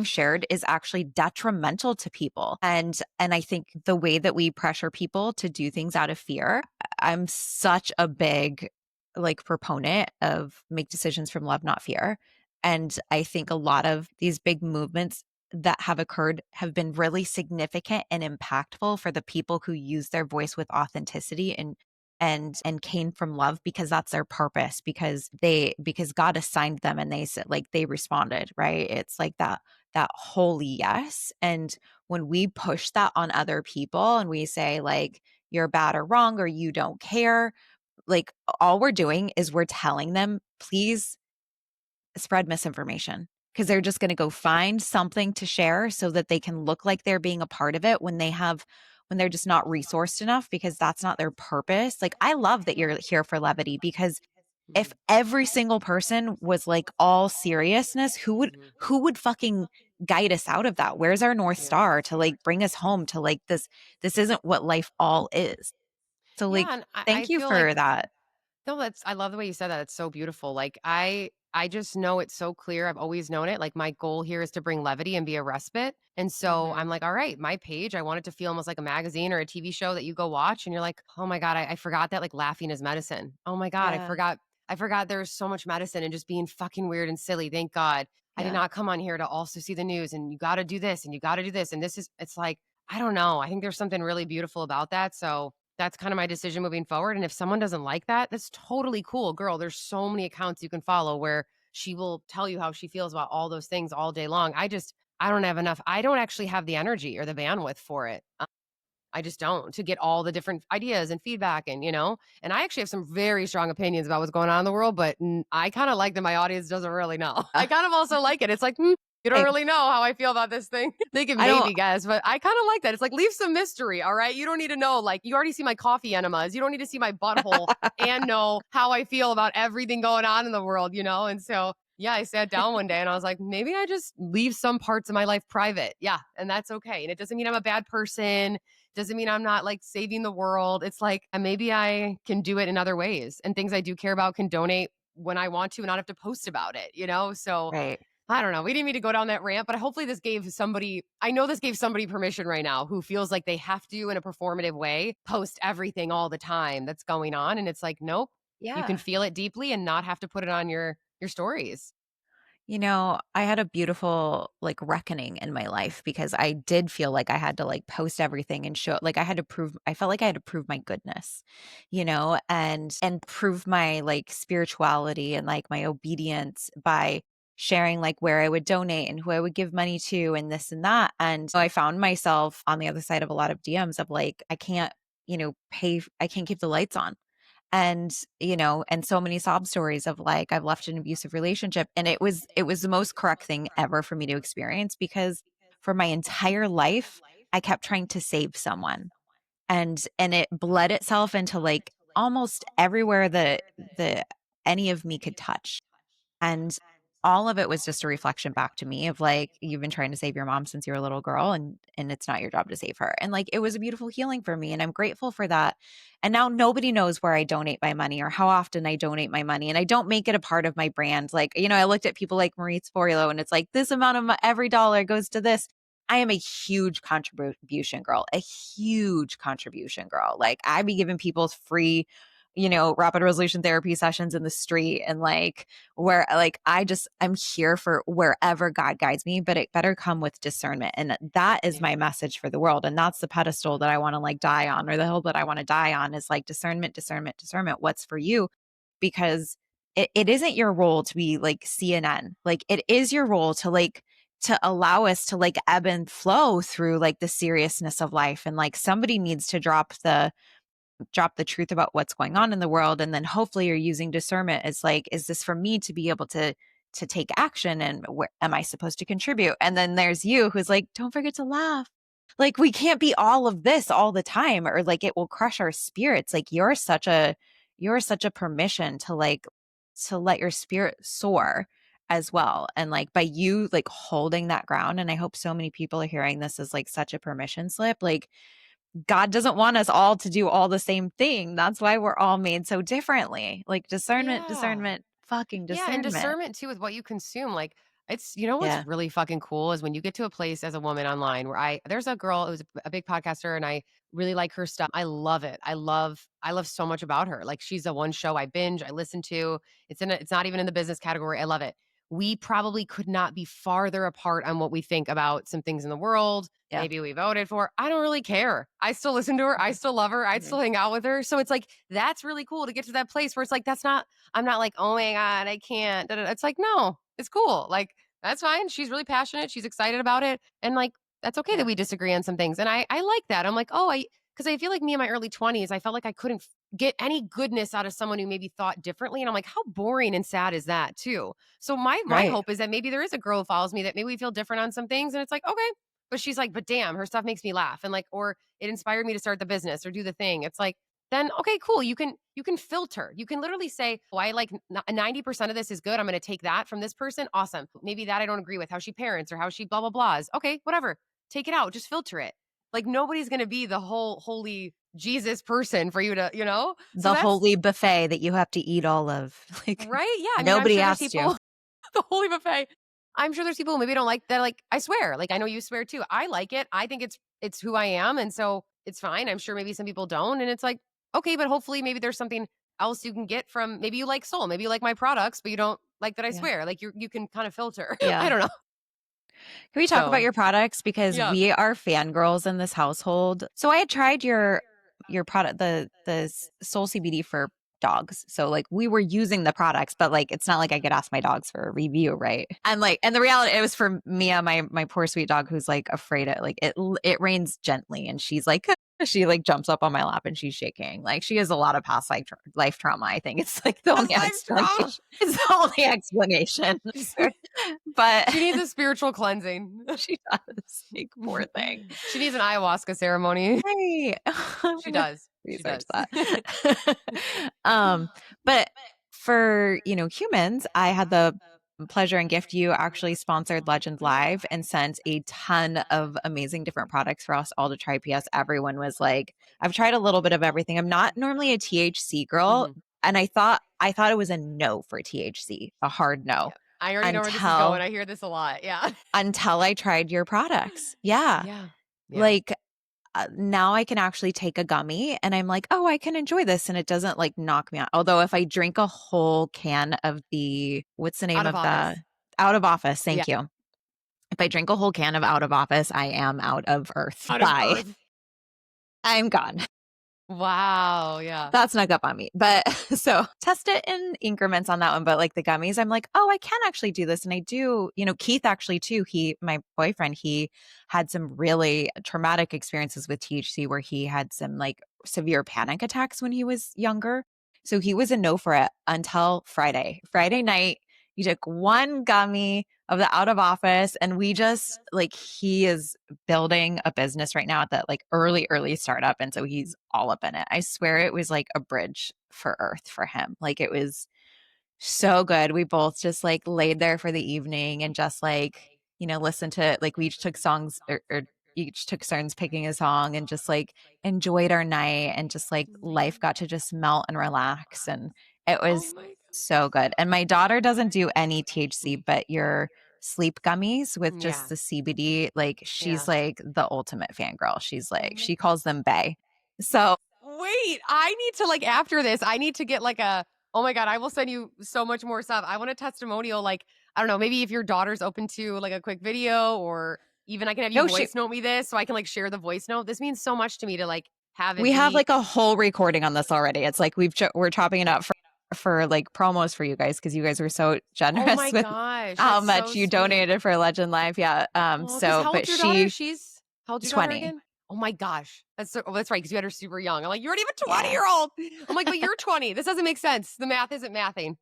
shared is actually detrimental to people. And I think the way that we pressure people to do things out of fear, I'm such a big like proponent of make decisions from love, not fear. And I think a lot of these big movements that have occurred have been really significant and impactful for the people who use their voice with authenticity and came from love because that's their purpose because God assigned them and they said like they responded, right? It's like that holy yes. And when we push that on other people and we say like you're bad or wrong or you don't care, like all we're doing is we're telling them, please spread misinformation because they're just going to go find something to share so that they can look like they're being a part of it when they're just not resourced enough because that's not their purpose. Like I love that you're here for levity because if Mhm. every single person was like all seriousness, Mhm. who would fucking guide us out of that? Where's our north Yeah. star to like bring us home to like this isn't what life all is. So Yeah, like and I thank you feel for like that. no, that's I love the way you said that. It's so beautiful. Like I just know it's so clear. I've always known it. Like my goal here is to bring levity and be a respite. And so Mhm. I'm like, all right, my page, I want it to feel almost like a magazine or a TV show that you go watch and you're like, oh my God, I forgot that like laughing is medicine. Oh my God, Yeah. I forgot there's so much medicine and just being fucking weird and silly. Thank God. I did Yeah. not come on here to also see the news and you gotta do this and you gotta do this. And it's like, I don't know. I think there's something really beautiful about that. So that's kind of my decision moving forward. And if someone doesn't like that, that's totally cool. Girl, there's so many accounts you can follow where she will tell you how she feels about all those things all day long. I don't have enough. I don't actually have the energy or the bandwidth for it. I just don't to get all the different ideas and feedback and I actually have some very strong opinions about what's going on in the world, but I kind of like that my audience doesn't really know. I kind of also like it. It's like, you don't Hey, really know how I feel about this thing. They can I don't maybe guess, but I kind of like that. It's like leave some mystery, all right? You don't need to know. Like you already see my coffee enemas. You don't need to see my butthole and know how I feel about everything going on in the world. And so yeah, I sat down one day and I was like, maybe I just leave some parts of my life private. Yeah, and that's okay. And it doesn't mean I'm a bad person, doesn't mean I'm not like saving the world. It's like maybe I can do it in other ways and things I do care about can donate when I want to and not have to post about it. So right. I don't know. We didn't mean to go down that rant, but hopefully I know this gave somebody permission right now who feels like they have to, in a performative way, post everything all the time that's going on. And it's like, nope, you can Yeah. feel it deeply and not have to put it on your stories. You know, I had a beautiful like reckoning in my life because I did feel like I had to like post everything and show like I felt like I had to prove my goodness, and prove my like spirituality and like my obedience by sharing like where I would donate and who I would give money to and this and that. And so I found myself on the other side of a lot of DMs of like, I can't keep the lights on and so many sob stories of like I've left an abusive relationship and it was the most correct thing ever for me to experience because for my entire life I kept trying to save someone and it bled itself into like almost everywhere that any of me could touch all of it was just a reflection back to me of like, you've been trying to save your mom since you were a little girl, and it's not your job to save her. And like, it was a beautiful healing for me, and I'm grateful for that. And now nobody knows where I donate my money or how often I donate my money. And I don't make it a part of my brand. Like, I looked at people like Marie Forleo, and it's like, this amount of every dollar goes to this. I am a huge contribution girl, a huge contribution girl. Like, I be giving people free, rapid resolution therapy sessions in the street, and like, where like I'm here for wherever God guides me, but it better come with discernment. And that is Yeah. my message for the world. And that's the pedestal that I want to like die on, or the hill that I want to die on, is like discernment, discernment, discernment. What's for you? Because it isn't your role to be like CNN. Like, it is your role to allow us to like ebb and flow through like the seriousness of life. And like, somebody needs to drop the truth about what's going on in the world, and then hopefully you're using discernment. It's like, is this for me to be able to take action, and where am I supposed to contribute? And then there's you who's like, don't forget to laugh. Like, we can't be all of this all the time, or like it will crush our spirits. Like, you're such a permission to like to let your spirit soar as well. And like, by you like holding that ground, and I hope so many people are hearing this as like such a permission slip. Like, God doesn't want us all to do all the same thing. That's why we're all made so differently. Like, discernment, Yeah. discernment, fucking Yeah, and discernment. discernment too with what you consume. Like, it's what's Yeah. really fucking cool is when you get to a place as a woman online where there's a girl who's a big podcaster, and I really like her stuff. I love it. I love so much about her. Like, she's the one show I binge, I listen to. It's not even in the business category. I love it. We probably could not be farther apart on what we think about some things in the world. Yeah. Maybe we voted for. I don't really care. I still listen to her. I Mhm. still love her. I'd Mhm. still hang out with her. So it's like that's really cool to get to that place where it's like that's not I'm not like, "Oh my god, I can't." Da, da, da. It's like, "No, it's cool." Like, that's fine. She's really passionate. She's excited about it. And like, that's okay that Yeah. we disagree on some things. And I like that. I'm like, "Oh, because I feel like me in my early 20s, I felt like I couldn't get any goodness out of someone who maybe thought differently." And I'm like, "How boring and sad is that, too?" So my Right. hope is that maybe there is a girl who follows me that maybe we feel different on some things, and it's like, "Okay." But she's like, "But damn, her stuff makes me laugh." And like, or it inspired me to start the business or do the thing. It's like, then okay, cool. You can filter. You can literally say, "Oh, I like 90% of this is good. I'm going to take that from this person. Awesome. Maybe that I don't agree with how she parents or how she blah blah blahs. Okay, whatever. Take it out. Just filter it. Like, nobody's going to be the whole holy Jesus person for you to. So The that's holy buffet that you have to eat all of. Like, right. Yeah. I mean, I'm nobody sure there's asked you. people the holy buffet. I'm sure there's people who maybe don't like that. Like, I swear, like I know you swear too. I like it. I think it's who I am, and so it's fine. I'm sure maybe some people don't, and it's like okay, but hopefully maybe there's something else you can get from. Maybe you like soul, maybe you like my products, but you don't like that I Yeah. swear. Like you can kind of filter. I Yeah. don't know. Can we talk about So your products? Because yeah. we are fangirls in this household. So I had tried your product, the Soul CBD for dogs. So like, we were using the products, but like, it's not like I could ask my dogs for a review, right? And like, and the reality, it was for Mia, my poor sweet dog, who's like afraid of like it rains gently, and she's like she like jumps up on my lap and she's shaking. Like, she has a lot of past life trauma. I think it's like the That's only life trauma. explanation. It's the only explanation. But She needs a spiritual cleansing. she does. Like, poor thing. She needs an ayahuasca ceremony. Hey, I'm She gonna does. She research does. that. um, but for humans, I had the pleasure and gift. You actually sponsored Legend Live and sent a ton of amazing different products for us all to try. PS, everyone was like, I've tried a little bit of everything. I'm not normally a THC girl, Mhm. and I thought it was a no for THC, a hard no, Yeah. I already know where this is going. until I hear this a lot. Yeah. until I tried your products. Yeah. Yeah. Yeah. Like, now I can actually take a gummy and I'm like, oh, I can enjoy this. And it doesn't like knock me out. Although if I drink a whole can of what's the name Out of of the office. out of office? Yeah. Thank you. If I drink a whole can of out of office, I am out of earth. Out of Bye. earth. I'm gone. Wow. Yeah. That snuck up on me. But so test it in increments on that one. But like the gummies, I'm like, oh, I can actually do this. And I do, Keith actually too, my boyfriend, he had some really traumatic experiences with THC where he had some like severe panic attacks when he was younger. So he was a no for it until Friday. Friday night, he took one gummy of the out of office, and we just like, he is building a business right now at that like early startup, and so he's all up in it. I swear it was like a bridge for earth for him. Like, So good. We both just like laid there for the evening and just like, listened to like we each took songs or each took turns picking a song and just like enjoyed our night and just like life got to just melt and relax. And it Oh was my so good. And my daughter doesn't do any THC, but your sleep gummies with just yeah, the CBD, like she's yeah. like the ultimate fangirl. She's Oh like, my she calls them Bay. So wait, I need to like after this, I need to get like a oh my god, I will send you so much more stuff. I want a testimonial, like, I don't know, maybe if your daughter's open to like a quick video or even I can have you no, she voice note me this so I can like share the voice note. This means so much to me to like have it we have be like a whole recording on this already. It's like we're chopping it up for like promos for you guys because you guys were so oh my generous with gosh, how that's much so you sweet. donated for Legend Life. Yeah. Oh, because So how but old's your daughter? she She's how old's your daughter 20. again? Oh my gosh. That's so oh, that's right, because you had her super young. I'm like, you already have a Yeah. 20-year-old. I'm like, but you're 20. This doesn't make sense. The math isn't mathing.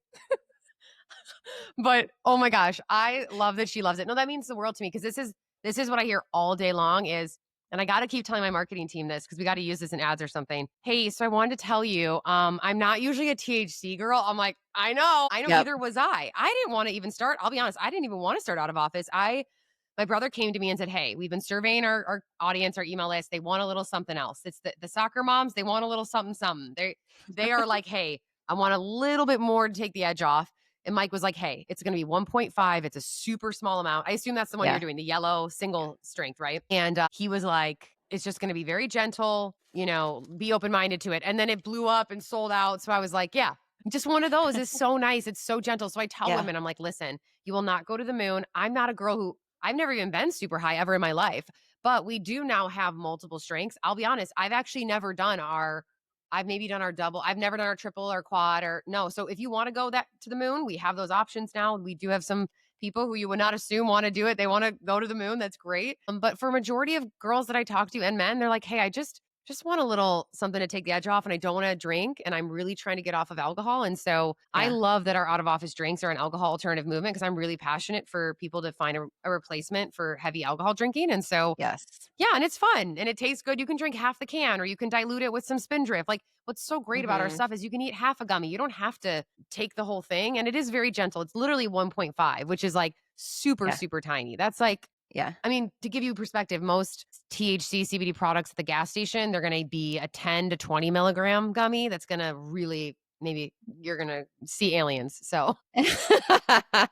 But oh my gosh, I love that she loves it. No, that means the world to me because this is what I hear all day long is and I got to keep telling my marketing team this because we got to use this in ads or something. Hey, so I wanted to tell you, I'm not usually a THC girl. I'm like, I know, Yep. neither was I. I didn't want to even start. I'll be honest, I didn't even want to start out of office. My brother came to me and said, hey, we've been surveying our audience, our email list. They want a little something else. It's the soccer moms. They want a little something, something. They are like, hey, I want a little bit more to take the edge off. And Mike was like, hey, it's going to be 1.5. It's a super small amount. I assume that's the one you're Yeah. doing, the yellow single strength, right? And he was like, it's just going to be very gentle, be open minded to it. And then it blew up and sold out. So I was like, yeah, just one of those is so nice. It's so gentle. So I tell Yeah. women, I'm like, listen, you will not go to the moon. I'm not a girl who I've never even been super high ever in my life, but we do now have multiple strengths. I'll be honest, I've actually never done I've maybe done our double. I've never done our triple or quad or no. So if you want to go that to the moon, we have those options now. We do have some people who you would not assume want to do it. They want to go to the moon. That's great. But for a majority of girls that I talk to and men, they're like, hey, I just want a little something to take the edge off and I don't want to drink and I'm really trying to get off of alcohol. And so I Yeah. love that our out of office drinks are an alcohol alternative movement because I'm really passionate for people to find a replacement for heavy alcohol drinking. And so Yes. yeah, and it's fun and it tastes good. You can drink half the can or you can dilute it with some Spindrift. Like what's so great about our Hmm. stuff is you can eat half a gummy. You don't have to take the whole thing and it is very gentle. It's literally 1.5, which is like super Yeah. super tiny. That's like Yeah. I mean, to give you perspective, most THC CBD products at the gas station, they're going to be a 10 to 20 milligram gummy. That's going to really maybe you're going to see aliens. So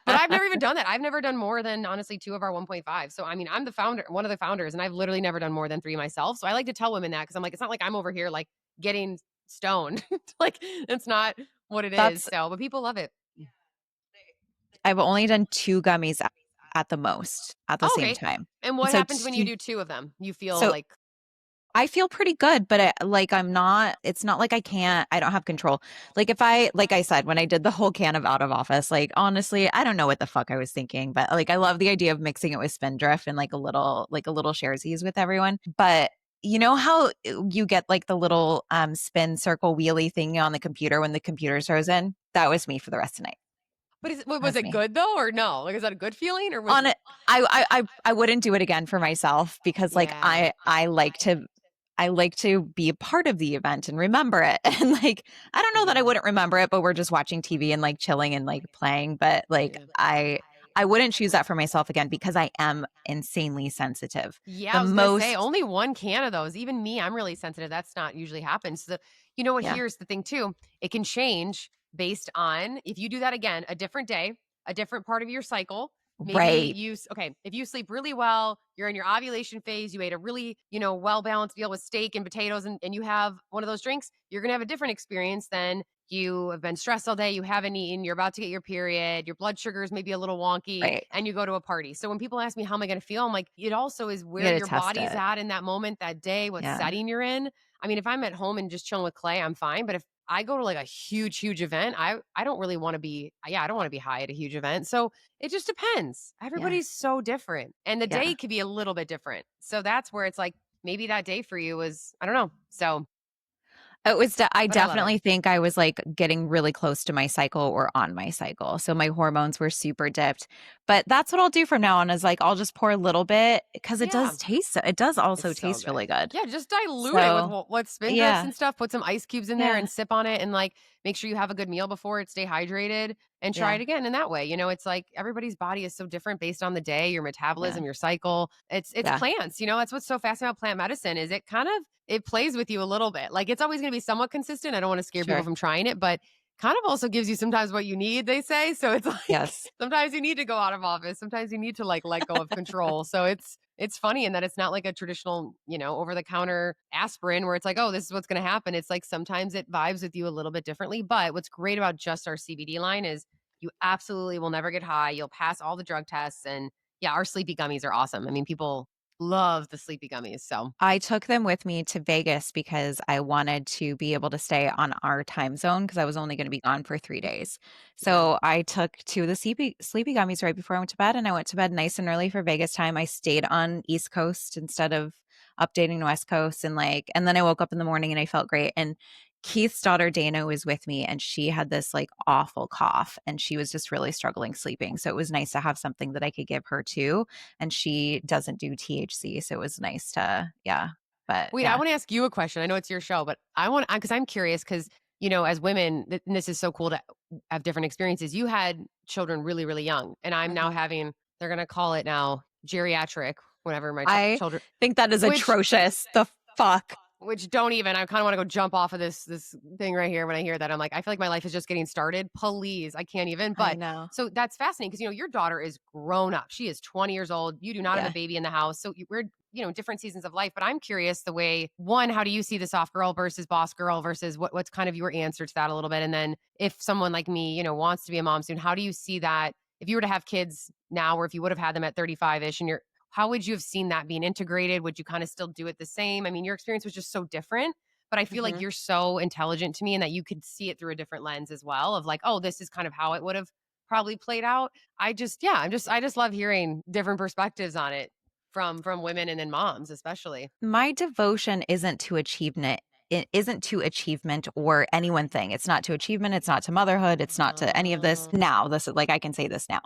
but I've never even done that. I've never done more than honestly 2 of our 1.5. So, I mean, I'm the founder one of the founders, and I've literally never done more than 3 myself. So I like to tell women that because 'cause I'm like, it's not like I'm over here, like, getting stoned. Like, it's not what it is. That's So, but people love it. I've only done 2 gummies at the most at the Oh, same okay. time. And And what so happens when you do 2 of them? You feel so like I feel pretty good, but like I'm not, it's not like I don't have control. Like if like I said, when I did the whole can of out of office, like honestly, I don't know what the fuck I was thinking, but like I love the idea of mixing it with Spindrift and like a little sharesies with everyone. But you know how you get like the little spin circle wheelie thing on the computer when the computer's frozen? That was me for the rest of the night. but was That's it me. good though or no? Like, is that a good feeling or was On it, I wouldn't do it again for myself because like yeah. I like to be a part of the event and remember it. And like, I don't know that I Yeah. wouldn't remember it, but we're just watching TV and like chilling and like playing. But like, Yeah. I wouldn't choose that for myself again because I am insanely sensitive. Yeah, The I was gonna say most, only 1 can of those. Even me, I'm really sensitive. That's not usually happens. So, you know what? yeah, Here's the thing too. It can change based on if you do that again, a different day, a different part of your cycle. Maybe right, okay, if you sleep really well, you're in your ovulation phase, you ate a really, well balanced meal with steak and potatoes, and you have one of those drinks, you're gonna have a different experience than you have been stressed all day, you haven't eaten, you're about to get your period, your blood sugar is maybe a little wonky, right. and you go to a party. So when people ask me how am I going to feel, I'm like, it also is You where got to your test body's it. at in that moment, that day, what Yeah, setting you're in. I mean, if I'm at home and just chilling with Clay, I'm fine. But if I go to like a huge, huge event, I don't really want to be, yeah, I don't want to be high at a huge event. So it just depends. yeah, Everybody's so different. And the yeah. day could be a little bit different. So that's where it's like maybe that day for you was, I don't know. So, I but I love it. definitely think I was like getting really close to my cycle or on my cycle. So my hormones were super dipped. But that's what I'll do from now on is like I'll just pour a little bit because Yeah. it does It's also so taste good. really good. Yeah, just dilute it with So with Spindrifts yeah, and stuff, put some ice cubes in there yeah, and sip on it and, like, make sure you have a good meal before it, stay hydrated, and try Yeah. it again in that way. It's like everybody's body is so different based on the day, your Yeah. metabolism, your cycle. It's Yeah. plants, that's what's so fascinating about plant medicine is it plays with you a little bit. Like it's always going to be somewhat consistent. I don't want to scare people Sure. from trying it, but kind of also gives you sometimes what you need, they say. So it's like Yes. sometimes you need to go out of office. Sometimes you need to like let go of control. So it's funny in that it's not like a traditional, over the counter aspirin where it's like, oh, this is what's going to happen. It's like sometimes it vibes with you a little bit differently. But what's great about just our CBD line is you absolutely will never get high. You'll pass all the drug tests. And yeah, our sleepy gummies are awesome. I mean, people love the sleepy gummies. So I took them with me to Vegas because I wanted to be able to stay on our time zone because I was only going to be gone for 3 days. yeah. So I took two of the sleepy gummies right before I went to bed, and I went to bed nice and early for Vegas time. I stayed on East Coast instead of updating to West Coast, and then I woke up in the morning and I felt great. And Keith's daughter Dana was with me, and she had this like awful cough, and she was just really struggling sleeping. So it was nice to have something that I could give her too, and she doesn't do THC, so it was nice to yeah. But Wait, I yeah. want to ask you a question. I know it's your show, but because I'm curious because, as women, and this is so cool to have different experiences. You had children really, really young, and I'm now Mhm. having, they're going to call it now geriatric, whenever my I children, think that is which atrocious. The fuck? don't even, I kind of want to go jump off of this thing right here when I hear that. I'm like, I feel like my life is just getting started. Please, I can't even. I But know. so that's fascinating because your daughter is grown up. She is 20 years old. You do not have a Yeah. baby in the house. So we're different seasons of life. But I'm curious the way, one, how do you see the soft girl versus boss girl versus what's kind of your answer to that a little bit? And then if someone like me, wants to be a mom soon, how do you see that if you were to have kids now, or if you would have had them at 35-ish and you're, how would you have seen that being integrated? Would you kind of still do it the same? I mean, your experience was just so different, but I feel like Mhm. you're so intelligent to me and that you could see it through a different lens as well of like, oh, this is kind of how it would have probably played out. I just love hearing different perspectives on it from women and then moms especially. My devotion isn't to achievement. It isn't to achievement or any one thing. It's not to achievement. It's not to motherhood. It's not to any of this. Oh, Now, this is like I can say this now,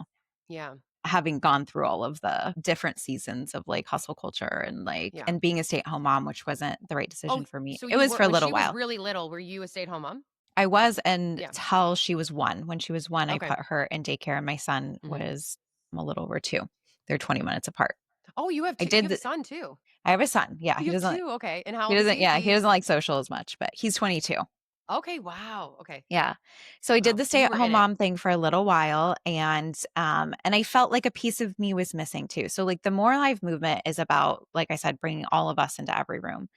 yeah. having gone through all of the different seasons of like hustle culture and Yeah. and being a stay-at-home mom, which wasn't the right Oh, decision for me. so It you was were for a when little she was while. really little, were you a stay-at-home mom? I was Yeah. until she was 1. When she was 1, I Okay. put her in daycare, and my son Mhm. was a little over 2. They're 20 minutes apart. Oh, you have I two, you did have a the son too. I have a son. Yeah, Oh, you have two. Okay. And how he old is doesn't he? yeah, he He's doesn't like social as much, but he's 22. okay. Wow. Okay. Yeah. So I did Wow. the So you were in stay-at-home it. mom thing for a little while, and I felt like a piece of me was missing too. So like the More Alive movement is about, like I said, bringing all of us into every room.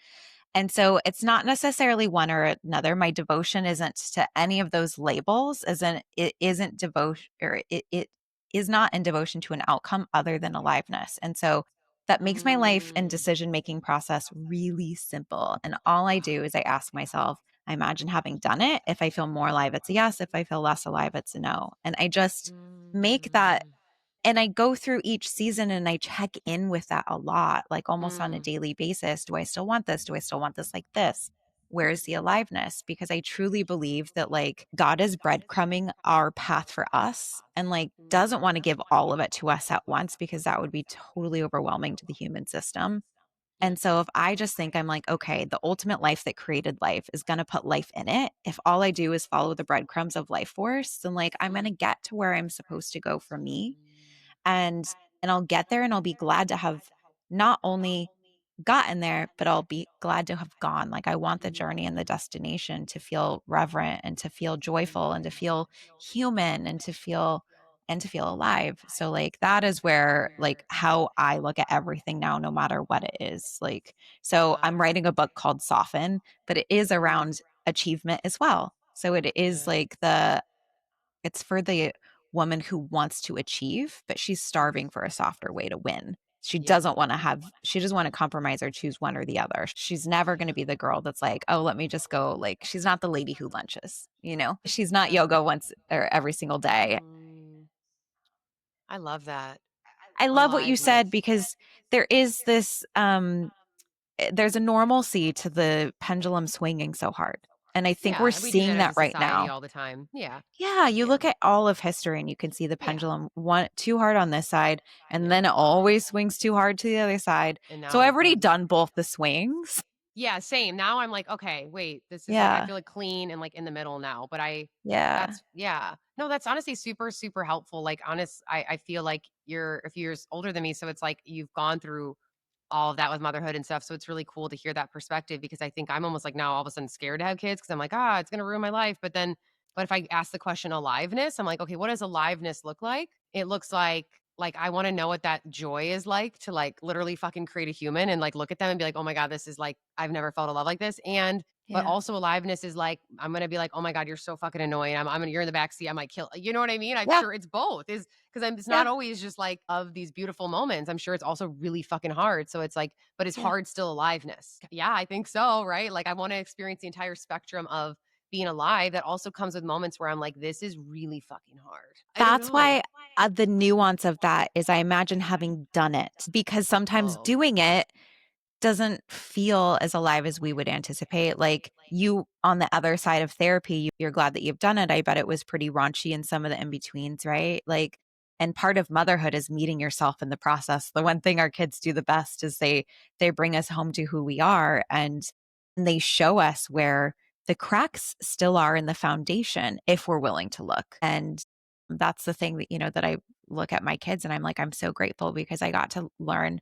And so it's not necessarily one or another. My devotion isn't to any of those labels, as in it isn't devotion, or it is not in devotion to an outcome other than aliveness. And so that makes my life and Mm. decision making process really simple. And all I Wow. do is I ask myself, I imagine having done it. If I feel more alive, it's a yes. If I feel less alive, it's a no. And I just make that, Mm. and I go through each season and I check in with that a lot, like almost on a Mm. daily basis. Do I still want this? Do I still want this like this? Where's the aliveness? Because I truly believe that like God is breadcrumbing our path for us and like doesn't want to give all of it to us at once because that would be totally overwhelming to the human system. Yeah. And so if I just think I'm like, okay, the ultimate life that created life is going to put life in it. If all I do is follow the breadcrumbs of life force, then like I'm going Mm. to get to where I'm supposed to go for me, and I'll get there and I'll be glad to have not only gotten there, but I'll be glad to have gone. Like I want the journey and the Mm. destination to feel reverent and to feel joyful and to Mm. feel human and to feel alive. So like that is where like how I look at everything now, no matter what it is. Like, so I'm Wow. writing a book called Soften, but it is Mm. around achievement as well. So it is Yeah. like it's for the woman who wants to achieve, but she's starving for a softer way to win. Yeah. She doesn't want to compromise or choose one or the other. She's never going to Yeah. be the girl that's like, oh, let me just go. Like, she's not the lady who lunches, you know? She's not Yeah. yoga once or every single day. Mm. I love that. I love what you Aliveness. said because there is this, there's a normalcy to the pendulum swinging so hard. And I think we're Yeah, we do seeing that as that a right society now. all the time. Yeah. Yeah, you Yeah. look at all of history and you can see the Yeah. pendulum one too hard on this side, and Yeah. then it always swings too hard to the other side. And So now I've it already goes. done both the swings. Yeah, same. Now I'm like, "Okay, wait, this is like I Yeah. feel like clean and like in the middle now." But Yeah. that's yeah. No, that's honestly super, super helpful. Like honest, I feel like you're a few years older than me. So it's like you've gone through all of that with motherhood and stuff. So it's really cool to hear that perspective because I think I'm almost like now all of a sudden scared to have kids because I'm like, it's gonna ruin my life. But if I ask the question aliveness, I'm like, okay, what does aliveness look like? It looks like I want to know what that joy is like to like literally fucking create a human and like look at them and be like, oh my God, this is like I've never felt a love like this. And but Yeah. also aliveness is like I'm gonna be like, oh my God, you're so fucking annoying. I'm gonna you're in the back seat. I might kill. You know what I mean? I'm Yeah. sure it's both. Is because I'm it's Yeah. not always just like of these beautiful moments. I'm sure it's also really fucking hard. So it's like, but is Yeah. hard still aliveness? Yeah, I think so, right? Like I want to experience the entire spectrum of being alive that also comes with moments where I'm like, this is really fucking hard. I don't That's know. why, the nuance of that is I imagine having done it because sometimes Oh, doing it doesn't feel as alive as we would anticipate. Like you on the other side of therapy, you're glad that you've done it. I bet it was pretty raunchy in some of the in-betweens, right? Like, and part of motherhood is meeting yourself in the process. The one thing our kids do the best is they bring us home to who we are and they show us where the cracks still are in the foundation if we're willing to look. And that's the thing that, that I look at my kids and I'm like, I'm so grateful because I got to learn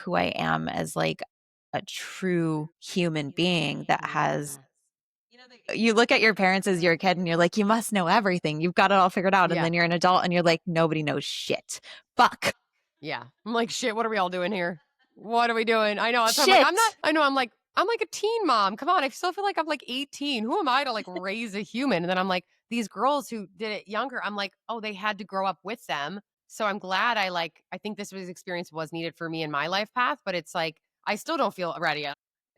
who I am as like a true human being that has yeah. you look at your parents as your kid and you're like, you must know everything. You've got it all figured out. And Yeah. then you're an adult and you're like, nobody knows shit. Fuck. Yeah. I'm like, shit, what are we all doing here? What are we doing? I know. So I'm like, I'm not, Shit. I know, I'm like a teen mom. Come on. I still feel like I'm like 18. Who am I to like raise a human? And then I'm like, these girls who did it younger, I'm like, oh, they had to grow up with them. So I'm glad I think this was experience was needed for me in my life path, but it's like, I still don't feel ready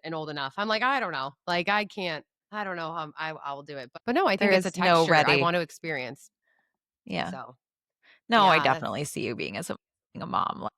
and old enough. I'm like, I don't know. Like, I can't, I don't know how I will do it. But no, I There think it's a is no texture I ready. want to experience. Yeah. So No, I yeah, that's definitely see you being as a mom. Like,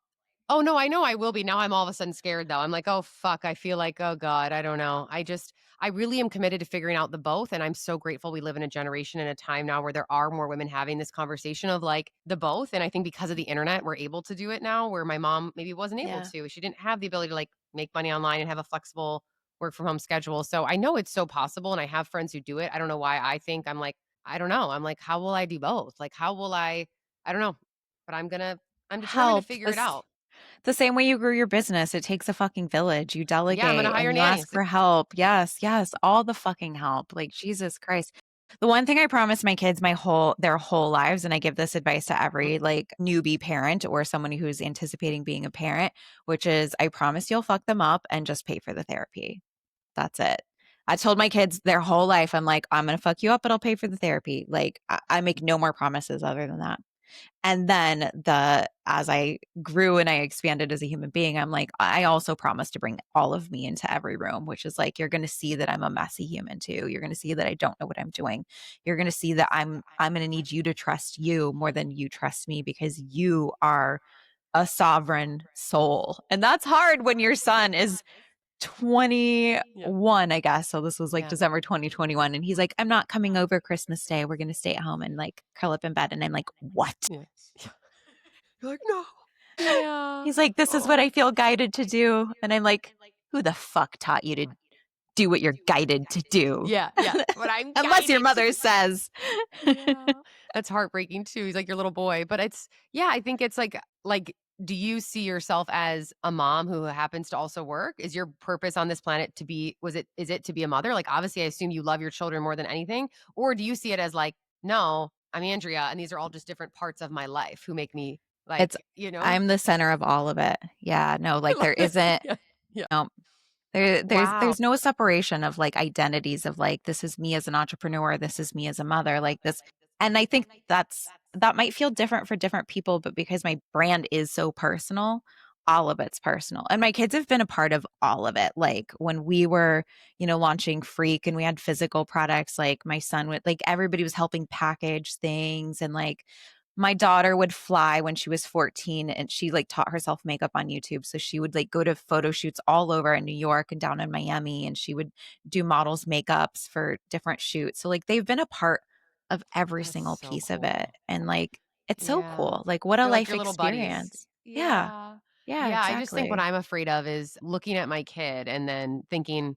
Oh, no, I know I will be. Now I'm all of a sudden scared though. I'm like, "Oh, fuck." I feel like, "Oh god, I don't know." I really am committed to figuring out the both, and I'm so grateful we live in a generation and a time now where there are more women having this conversation of like the both, and I think because of the internet, we're able to do it now where my mom maybe wasn't able yeah. to. She didn't have the ability to like make money online and have a flexible work from home schedule. So I know it's so possible and I have friends who do it. I don't know why I think I'm like, I don't know. I'm like, how will I do both? Like how will I don't know. But I'm determined to Help. figure it out. The same way you grew your business, it takes a fucking village. You Yeah, I'm gonna delegate and hire you ask nannies. for help. Yes, yes, all the fucking help. Like Jesus Christ. The one thing I promise my kids their whole lives, and I give this advice to Mm, every like newbie parent or someone who's anticipating being a parent, which is I promise you'll fuck them up and just pay for the therapy. That's it. I told my kids their whole life, I'm like, I'm gonna fuck you up, but I'll pay for the therapy. Like I make no more promises other than that. And then as I grew and I expanded as a human being, I'm like, I also promise to bring all of me into every room, which is like, you're going to see that I'm a messy human too. You're going to see that I don't know what I'm doing. You're going to see that I'm going to need you to trust you more than you trust me because you are a sovereign soul. And that's hard when your son is yeah, 21, I guess. So this was like yeah, December 2021. And he's like, I'm not coming over Christmas Day. We're going to stay at home and like curl up in bed. And I'm like, what? yeah. You're like, "No." Yeah. He's like, this is what Oh. I feel guided to do. And I'm like, who the fuck taught you to do what you're guided to do? Yeah, yeah. But I'm Unless your guided to mother says. Yeah. That's heartbreaking too. He's like your little boy, but it's yeah, I think it's like do you see yourself as a mom who happens to also work? Is your purpose on this planet to be is it to be a mother? Like obviously I assume you love your children more than anything, or do you see it as like, no, I'm Andrea and these are all just different parts of my life who make me It's, like, you know? I'm the center of all of it. Yeah, no, I like love there it. isn't, Yeah. Yeah. no, There there's Wow. there's no separation of, like, identities of, like, this is me as an entrepreneur, this is me as a mother, like, this and I think that might feel different for different people, but because my brand is so personal, all of it's personal, and my kids have been a part of all of it, like, when we were, launching Freak and we had physical products, like, my son would like, everybody was helping package things and, like, my daughter would fly when she was 14 and she like taught herself makeup on YouTube. So she would like go to photo shoots all over in New York and down in Miami and she would do models makeups for different shoots. So like they've been a part of every That's single so piece of it. cool. And like it's so Yeah. cool. Like what a They're like life your little buddies. experience. Yeah. Yeah. Yeah, Yeah, I just think what exactly. I'm afraid of is looking at my kid and then thinking,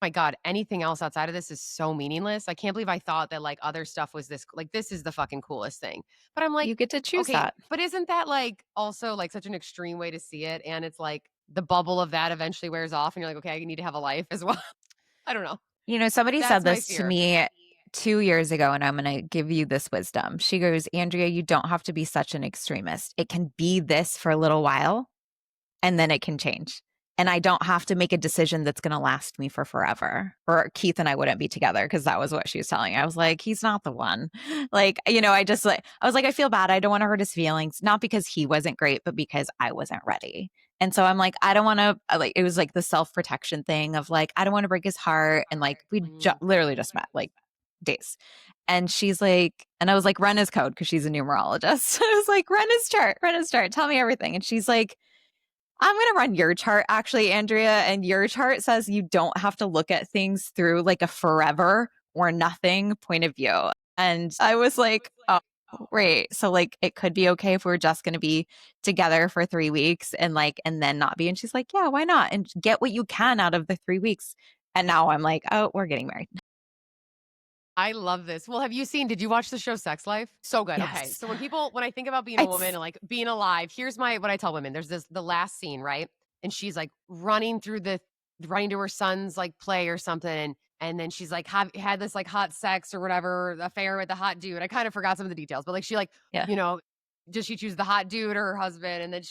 my god, anything else outside of this is so meaningless. I can't believe I thought that, like, other stuff was this like, this is the fucking coolest thing. But I'm like, You get to choose okay, that. but isn't that, like, also, like, such an extreme way to see it? And it's like the bubble of that eventually wears off and you're like, "Okay, I need to have a life as well." I don't know. You know, somebody That's said my this to fear. me 2 years ago, and I'm gonna give you this wisdom. She goes, "Andrea, you don't have to be such an extremist. It can be this for a little while, and then it can change. And I don't have to make a decision that's gonna last me for forever." Or Keith and I wouldn't be together because that was what she was telling me. I was like, "He's not the one." Like, I just like I was like, "I feel bad. I don't wanna hurt his feelings." Not because he wasn't great, but because I wasn't ready. And so I'm like, I don't wanna like, it was like the self-protection thing of like, I don't wanna break his heart, and like, we Mm. literally just met, like, days. And she's like and I was like, "Run his code," because she's a numerologist. I was like, run his chart, tell me everything." And she's like, "I'm gonna run your chart actually, Andrea, and your chart says you don't have to look at things through like a forever or nothing point of view." And I was like, "Oh, great. So like it could be okay if we're just gonna be together for 3 weeks and like and then not be." And she's like, "Yeah, why not? And get what you can out of the 3 weeks." And now I'm like, "Oh, we're getting married." I love this. Well, did you watch the show Sex Life? So good. Okay. Yes. So when I think about being a woman It's and like being alive, here's what I tell women. There's the last scene, right? And she's like running to her son's like play or something. And then she's like had this like hot sex or whatever affair with the hot dude. I kind of forgot some of the details, but like she like, yeah. you know, does she choose the hot dude or her husband? And then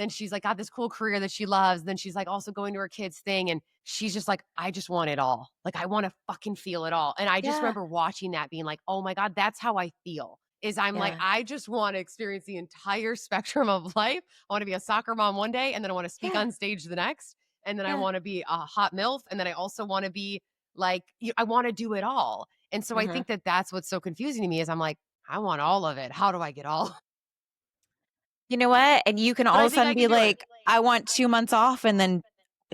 she's like got this cool career that she loves. Then she's like also going to her kids' thing. And she's just like, I just want it all. Like, I want to fucking feel it all. And I just Yeah. remember watching that being like, oh my God, that's how I feel. Is I'm like, Yeah. I just want to experience the entire spectrum of life. I want to be a soccer mom one day, and then I want to speak Yeah. on stage the next. And then I Yeah. want to be a hot MILF. And then I also want to be like, I want to do it all. And so I Mhm. think that that's what's so confusing to me is I'm like, I want all of it. How do I get all? You know what? And you can But all I of a think sudden I be can do it. like, "I want 2 months off," and then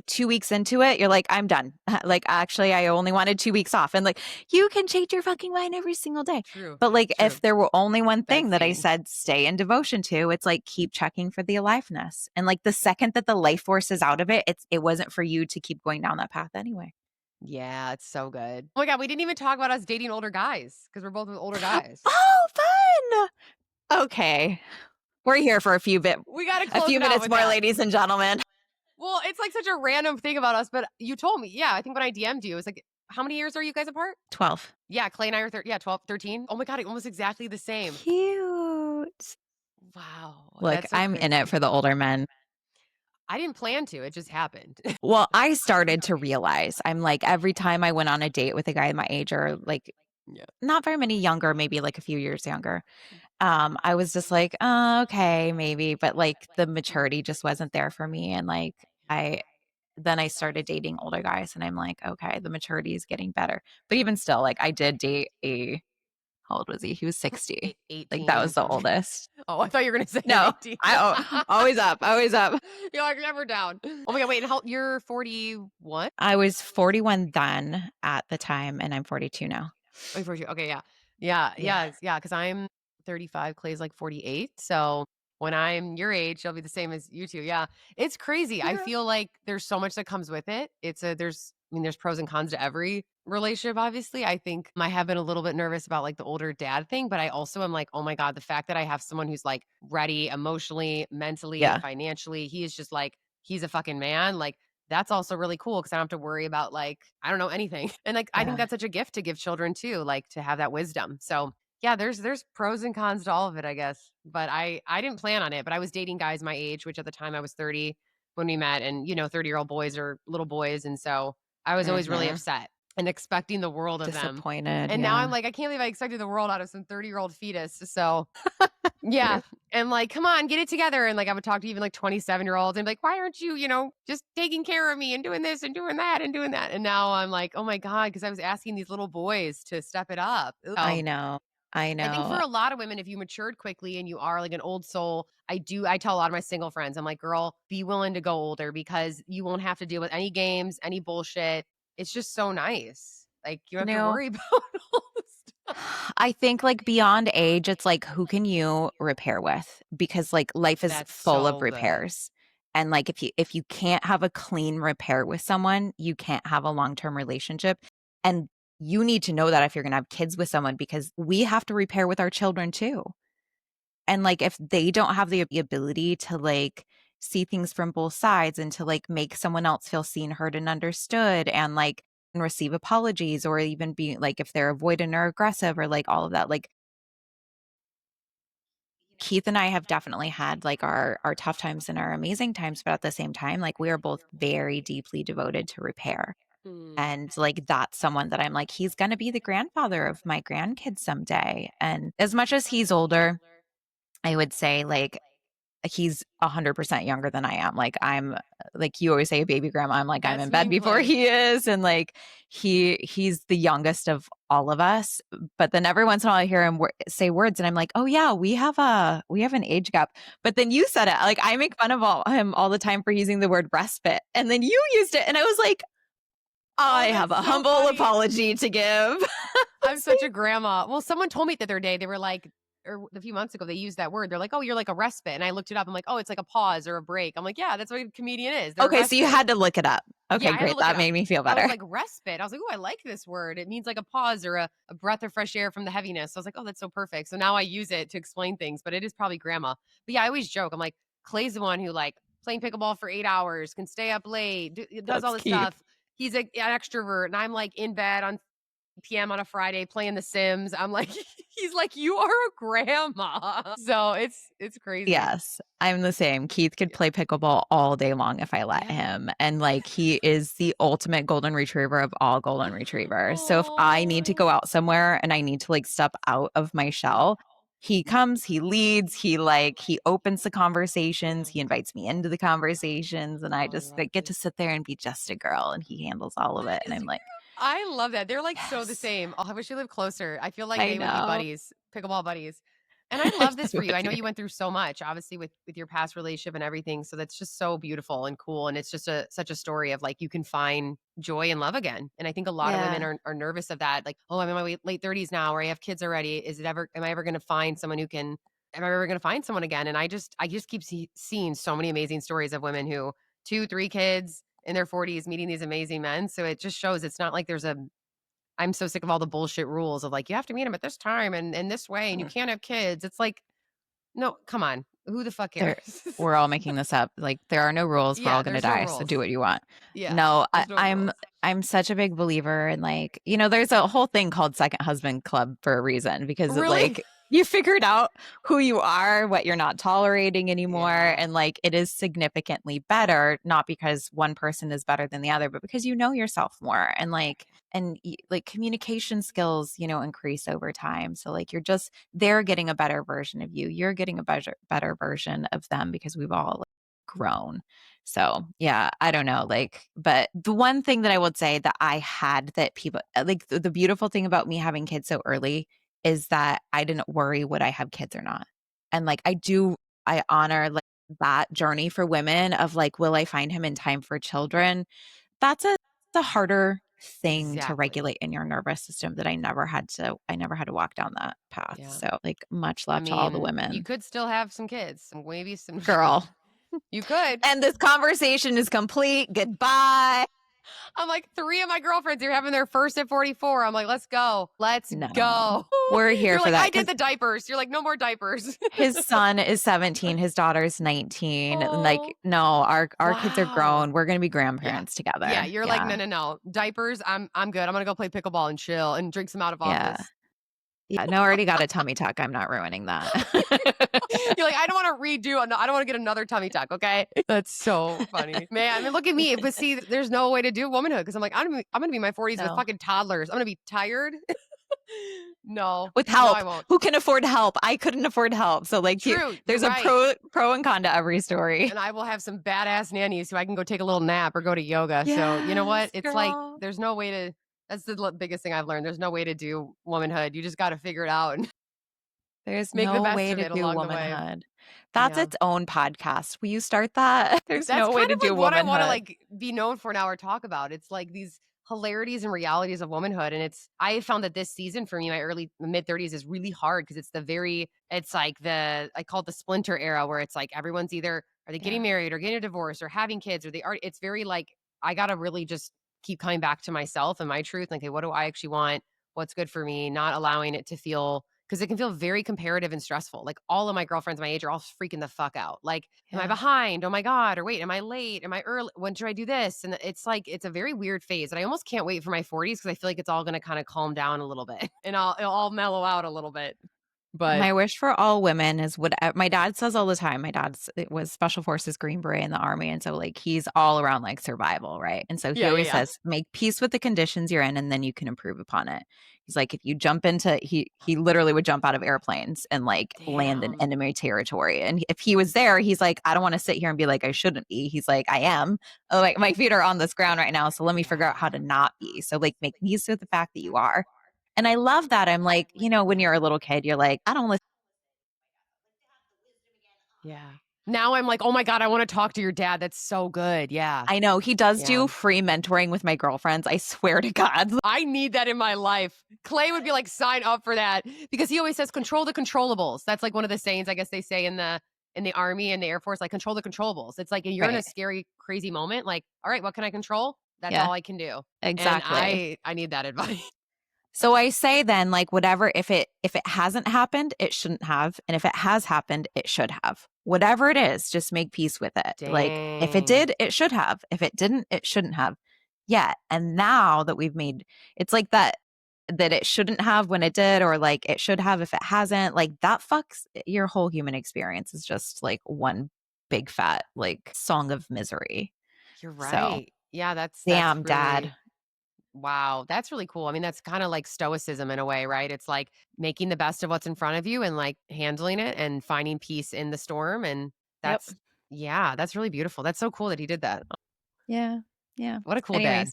2 weeks into it, you're like, "I'm done." Like, "Actually, I only wanted 2 weeks off." And, like, you can change your fucking mind every single day. True. But, like, True. if there were only one thing That's that I sane. said stay in devotion to, it's like, keep checking for the aliveness. And, like, the second that the life force is out of it, it wasn't for you to keep going down that path anyway. Yeah, it's so good. Oh my god, we didn't even talk about us dating older guys because 'cause we're both with older guys. Oh, fun! Okay. We're here for We gotta a close few it out minutes with more, that. ladies and gentlemen. Well, it's, like, such a random thing about us, but you told me. Yeah, I think when I DM'd you, it was like, how many years are you guys apart? 12. Yeah, Clay and I are 12, 13. Oh my god, almost exactly the same. Cute. Wow, Look, that's so I'm in it crazy. for the older men. I didn't plan to, it just happened. Well, I started to realize I'm like, every time I went on a date with a guy my age or like Yeah. not very many younger, maybe like a few years younger, I was just like, okay, maybe. But like the maturity just wasn't there for me. And like, then I started dating older guys and I'm like, okay, the maturity is getting better. But even still, like I did date how old was he? He was 60. Like that 18 was or the something. oldest. Oh, I thought you were gonna say an No, 18. always up, always up. You're like, never down. Oh my god, wait, and you're 41? I was 41 then at the time, and I'm 42 now. Oh, 42. Okay, yeah. Yeah, Yeah. yeah, because I'm 35, Clay's like 48. So when I'm your age, I'll be the same as you two. Yeah. It's crazy. I Yeah. feel like there's so much that comes with it. There's pros and cons to every relationship, obviously. I think I have been a little bit nervous about like the older dad thing, but I also am like, oh my God, the fact that I have someone who's like ready emotionally, mentally, Yeah. financially, he is just like, he's a fucking man. Like, that's also really cool because I don't have to worry about like, I don't know anything. And like I think Yeah. that's such a gift to give children too, like to have that wisdom. So yeah, there's pros and cons to all of it, I guess. But I didn't plan on it, but I was dating guys my age, which at the time I was 30 when we met. And 30-year-old boys are little boys. And so I was always really Mhm. upset and expecting the world of them. Disappointed, And now I'm yeah. like, I can't believe I expected the world out of some 30-year-old fetus. So yeah. Truth. And like, come on, get it together. And like, I would talk to even like 27-year-olds and be like, why aren't you, just taking care of me and doing this and doing that and doing that? And now I'm like, oh my God, because I was asking these little boys to step it up. I So know. I I think for know. a lot of women, if you matured quickly and you are like an old soul, I tell a lot of my single friends, I'm like, girl, be willing to go older because you won't have to deal with any games, any bullshit. It's just so nice. Like, you don't You have to know, worry about all this stuff. I think, like, beyond age, it's like, who can you repair with? Because, like, life is That's full of so good. repairs. And like if you can't have a clean repair with someone, you can't have a long-term relationship. And you need to know that if you're going to have kids with someone, because we have to repair with our children too. And like if they don't have the ability to like see things from both sides and to like make someone else feel seen, heard, and understood, and like and receive apologies, or even be like if they're avoidant or aggressive or like all of that, like Keith and I have definitely had like our tough times and our amazing times, but at the same time, like we are both very deeply devoted to repair. Mm. And like that's someone that I'm like, he's gonna be the grandfather of my grandkids someday. And as much as he's older, I would say like he's 100% younger than I am. Like I'm like you always say a baby grandma. I'm like I'm That's in bed before meaningfully. he is, and like he's the youngest of all of us. But then every once in a while I hear him say words, and I'm like, oh yeah, we have an age gap. But then you said it. Like I make fun of him all the time for using the word respite, and then you used it, and I was like, I Oh, have that's a so humble funny. apology to give. I'm such a grandma. Well, someone told me the other day, they were like or a few months ago, they used that word. They're like, "Oh, you're like a respite." And I looked it up. I'm like, "Oh, it's like a pause or a break." I'm like, "Yeah, that's what a comedian is. They're a Okay, so you respite." had to look it up. Yeah, Okay, I had to great. look it That up. made me feel I was better. like, respite. I was like, "Oh, I like this word. It means like a pause or a breath of fresh air from the heaviness." So I was like, "Oh, that's so perfect." So now I use it to explain things, but it is probably grandma. But yeah, I always joke. I'm like, Clay's the one who like playing pickleball for 8 hours, can stay up late, does all That's this Keith. stuff. He's an extrovert, and I'm like in bed on PM on a Friday playing The Sims. I'm like, he's like, you are a grandma. So it's crazy. Yes, I'm the same. Keith could Yeah. play pickleball all day long if I let Yeah. him. And like he is the ultimate golden retriever of all golden retrievers. So if I need to Oh. go out somewhere and I need to like step out of my shell, he comes, he leads, he opens the conversations, he invites me into the conversations, and I Oh, I just love like get to it. sit there and be just a girl, and he handles all of That it. And is I'm cute. like, I love that. They're like so the yes, same. Oh, I wish you lived closer. I feel like I they would be know. buddies, pickleball buddies. And I love this I for you. would I know do. you went through so much, obviously with your past relationship and everything. So that's just so beautiful and cool. And it's just a such a story of like you can find joy and love again. And I think a lot of women Yeah. are nervous of that. Like, oh, I'm in my late 30s now, or I have kids already. Is it ever? Am I ever going to find someone who can? Am I ever going to find someone again? And I just keep seeing so many amazing stories of women who two, three kids in their 40s meeting these amazing men. So it just shows it's not like there's a I'm so sick of all the bullshit rules of like you have to meet them at this time and in this way and you Mm. can't have kids. It's like, no, come on. Who the fuck There cares? we're all making this up. Like, there are no rules, we're all Yeah, gonna there's no die, so do rules. what you want. Yeah, No, there's no rules. I'm such a big believer in, like, there's a whole thing called Second Husband Club for a reason, because it, Really? like, you figured out who you are, what you're not tolerating anymore, Yeah. and, like, it is significantly better, not because one person is better than the other, but because you know yourself more, and, like, communication skills, increase over time. So, like, you're just they're getting a better version of you. You're getting a better version of them, because we've all like, grown. So, yeah, I don't know. Like, but the one thing that I would say that I had that people like the beautiful thing about me having kids so early is that I didn't worry would I have kids or not. And like, I honor like that journey for women of like, will I find him in time for children? That's the harder thing to Exactly. regulate in your nervous system that I never had to walk down that path. Yeah. So, like, much I love to all the mean, you women. could still have some kids, maybe some Girl. you could. And this conversation is complete. Goodbye. I'm like, 3 of my girlfriends are having their first at 44. I'm like, "Let's go. Let's No. go." We're here You're for like, that "I did because the diapers." You're like, "No more diapers." his son is 17, his daughter's 19. And like, Oh. no, our kids are grown. Wow. We're gonna be Yeah. grandparents Yeah, together. you're like, "No, Yeah. no, no. Diapers, I'm good. I'm gonna go play pickleball and chill and drink some out of Yeah. office." Yeah. No, I already got a tummy tuck. I'm not ruining that. You're like, "I don't wanna redo I don't wanna get another tummy tuck, okay?" That's so funny. Man, I mean, look at me, but see, there's no way to do womanhood because 'cause I'm like, I'm gonna be in my 40s with No. fucking toddlers. I'm gonna be tired. No. With No, I help. won't. Who can afford help? I couldn't afford help. So like True, you're there's a right. pro and con to every story. And I will have some badass nannies who I can go take a little nap or go to yoga. So, you know what? Yes, It's like girl. there's no way to that's the biggest thing I've learned. There's no way to do womanhood. You just got to figure it out and There's make the no best way of to it do along the way. womanhood. That's Yeah. its own podcast. Will you start that? There's That's no way kind to of do like what I want to womanhood. like be known for now or talk about. It's like these hilarities and realities of womanhood. And I found that this season for me, my early mid 30s, is really hard because it's like I call it the splinter era where it's like everyone's either, are they getting Yeah. married or getting a divorce or having kids, or they are, it's very like, I got to really just keep coming back to myself and my truth. Like, okay, what do I actually want? What's good for me? Not allowing it to feel, because it can feel very comparative and stressful. Like all of my girlfriends my age are all freaking the fuck out. Like, am I Yeah. behind? Oh my God. Or wait, am I late? Am I early? When should I do this? And it's like, it's a very weird phase. And I almost can't wait for my 40s because I feel like it's all going to kind of calm down a little bit and it'll all mellow out a little bit. But My wish for all women is what my dad says all the time. My dad's it was Special Forces Green Beret in the Army. And so like he's all around like survival, right? And so he yeah, yeah, always yeah. says, make peace with the conditions you're in and then you can improve upon it. He's like, if you jump into he literally would jump out of airplanes and like land in Damn. enemy territory. And if he was there, he's like, I don't want to sit here and be like, I shouldn't be. He's like, I am. Oh, like my feet are on this ground right now. So let me figure out how to Yeah. not be. So like make peace with the fact that you are. And I love that. I'm like, when you're a little kid, you're like, I don't listen. Yeah. Now I'm like, oh my God, I want to talk to your dad. That's so good. Yeah. I know he does Yeah. do free mentoring with my girlfriends. I swear to God. I need that in my life. Clay would be like, sign up for that because he always says, control the controllables. That's like one of the sayings I guess they say in the army and the Air Force, like control the controllables. It's like you're in a Right. scary, crazy moment. Like, all right, what can I control? That's Yeah, all I can do. And exactly. I need that advice. So I say then like whatever if it hasn't happened, it shouldn't have, and if it has happened, it should have. Whatever it is, just make peace with it. Like if it Dang. did, it should have. If it didn't, it shouldn't have. Yet. And now that we've made it's like that it shouldn't have when it did or like it should have if it hasn't, like that fucks your whole human experience is just like one big fat like song of misery. You're So, right. Yeah, that's damn dad. really wow. That's really cool. I mean, that's kind of like stoicism in a way, right? It's like making the best of what's in front of you and like handling it and finding peace in the storm. And Yep. yeah, that's really beautiful. That's so cool that he did that. Yeah. Yeah. What a cool dad. Anyways,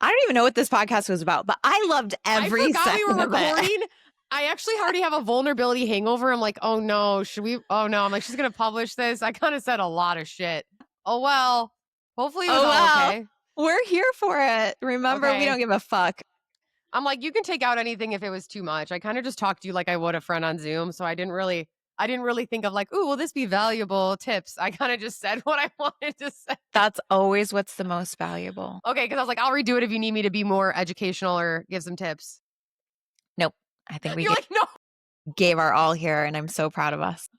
I don't even know what this podcast was about, but I loved I every forgot we were second of it. recording. I actually already have a vulnerability hangover. I'm like, oh no, should we? Oh no, I'm like, she's gonna publish this. I kind of said a lot of shit. Oh well. Hopefully it was Oh all well. okay. We're here for it. Remember, we Okay. don't give a fuck. I'm like, you can take out anything if it was too much. I kind of just talked to you like I would a friend on Zoom. So I didn't really think of like, ooh, will this be valuable tips? I kind of just said what I wanted to say. That's always what's the most valuable. Okay, because I was like, I'll redo it if you need me to be more educational or give some tips. Nope. I think we You're like, no. gave our all here, and I'm so proud of us.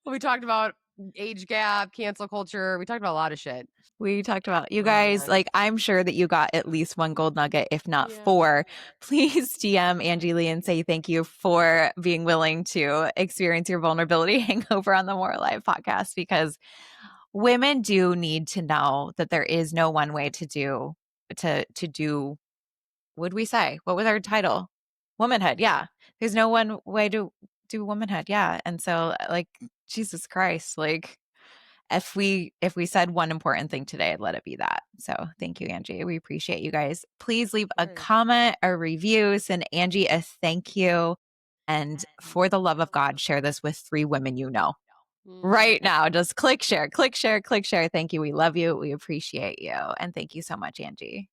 Well, we talked about age gap, cancel culture. We talked about a lot of shit. We talked about you Oh guys, man. like, I'm sure that you got at least one gold nugget, if not Yeah. four. Please DM Angie Lee and say thank you for being willing to experience your vulnerability hangover on the More Alive podcast because women do need to know that there is no one way to do would we say what was our title womanhood, yeah, there's no one way to do womanhood, yeah. And so like Jesus Christ, like if we said one important thing today, let it be that. So thank you, Angie. We appreciate you guys. Please leave Of a course. comment, a review, send Angie a thank you, and for the love of God, share this with 3 women you know Mm. right now. Just click share, click share, click share. Thank you. We love you. We appreciate you. And thank you so much, Angie.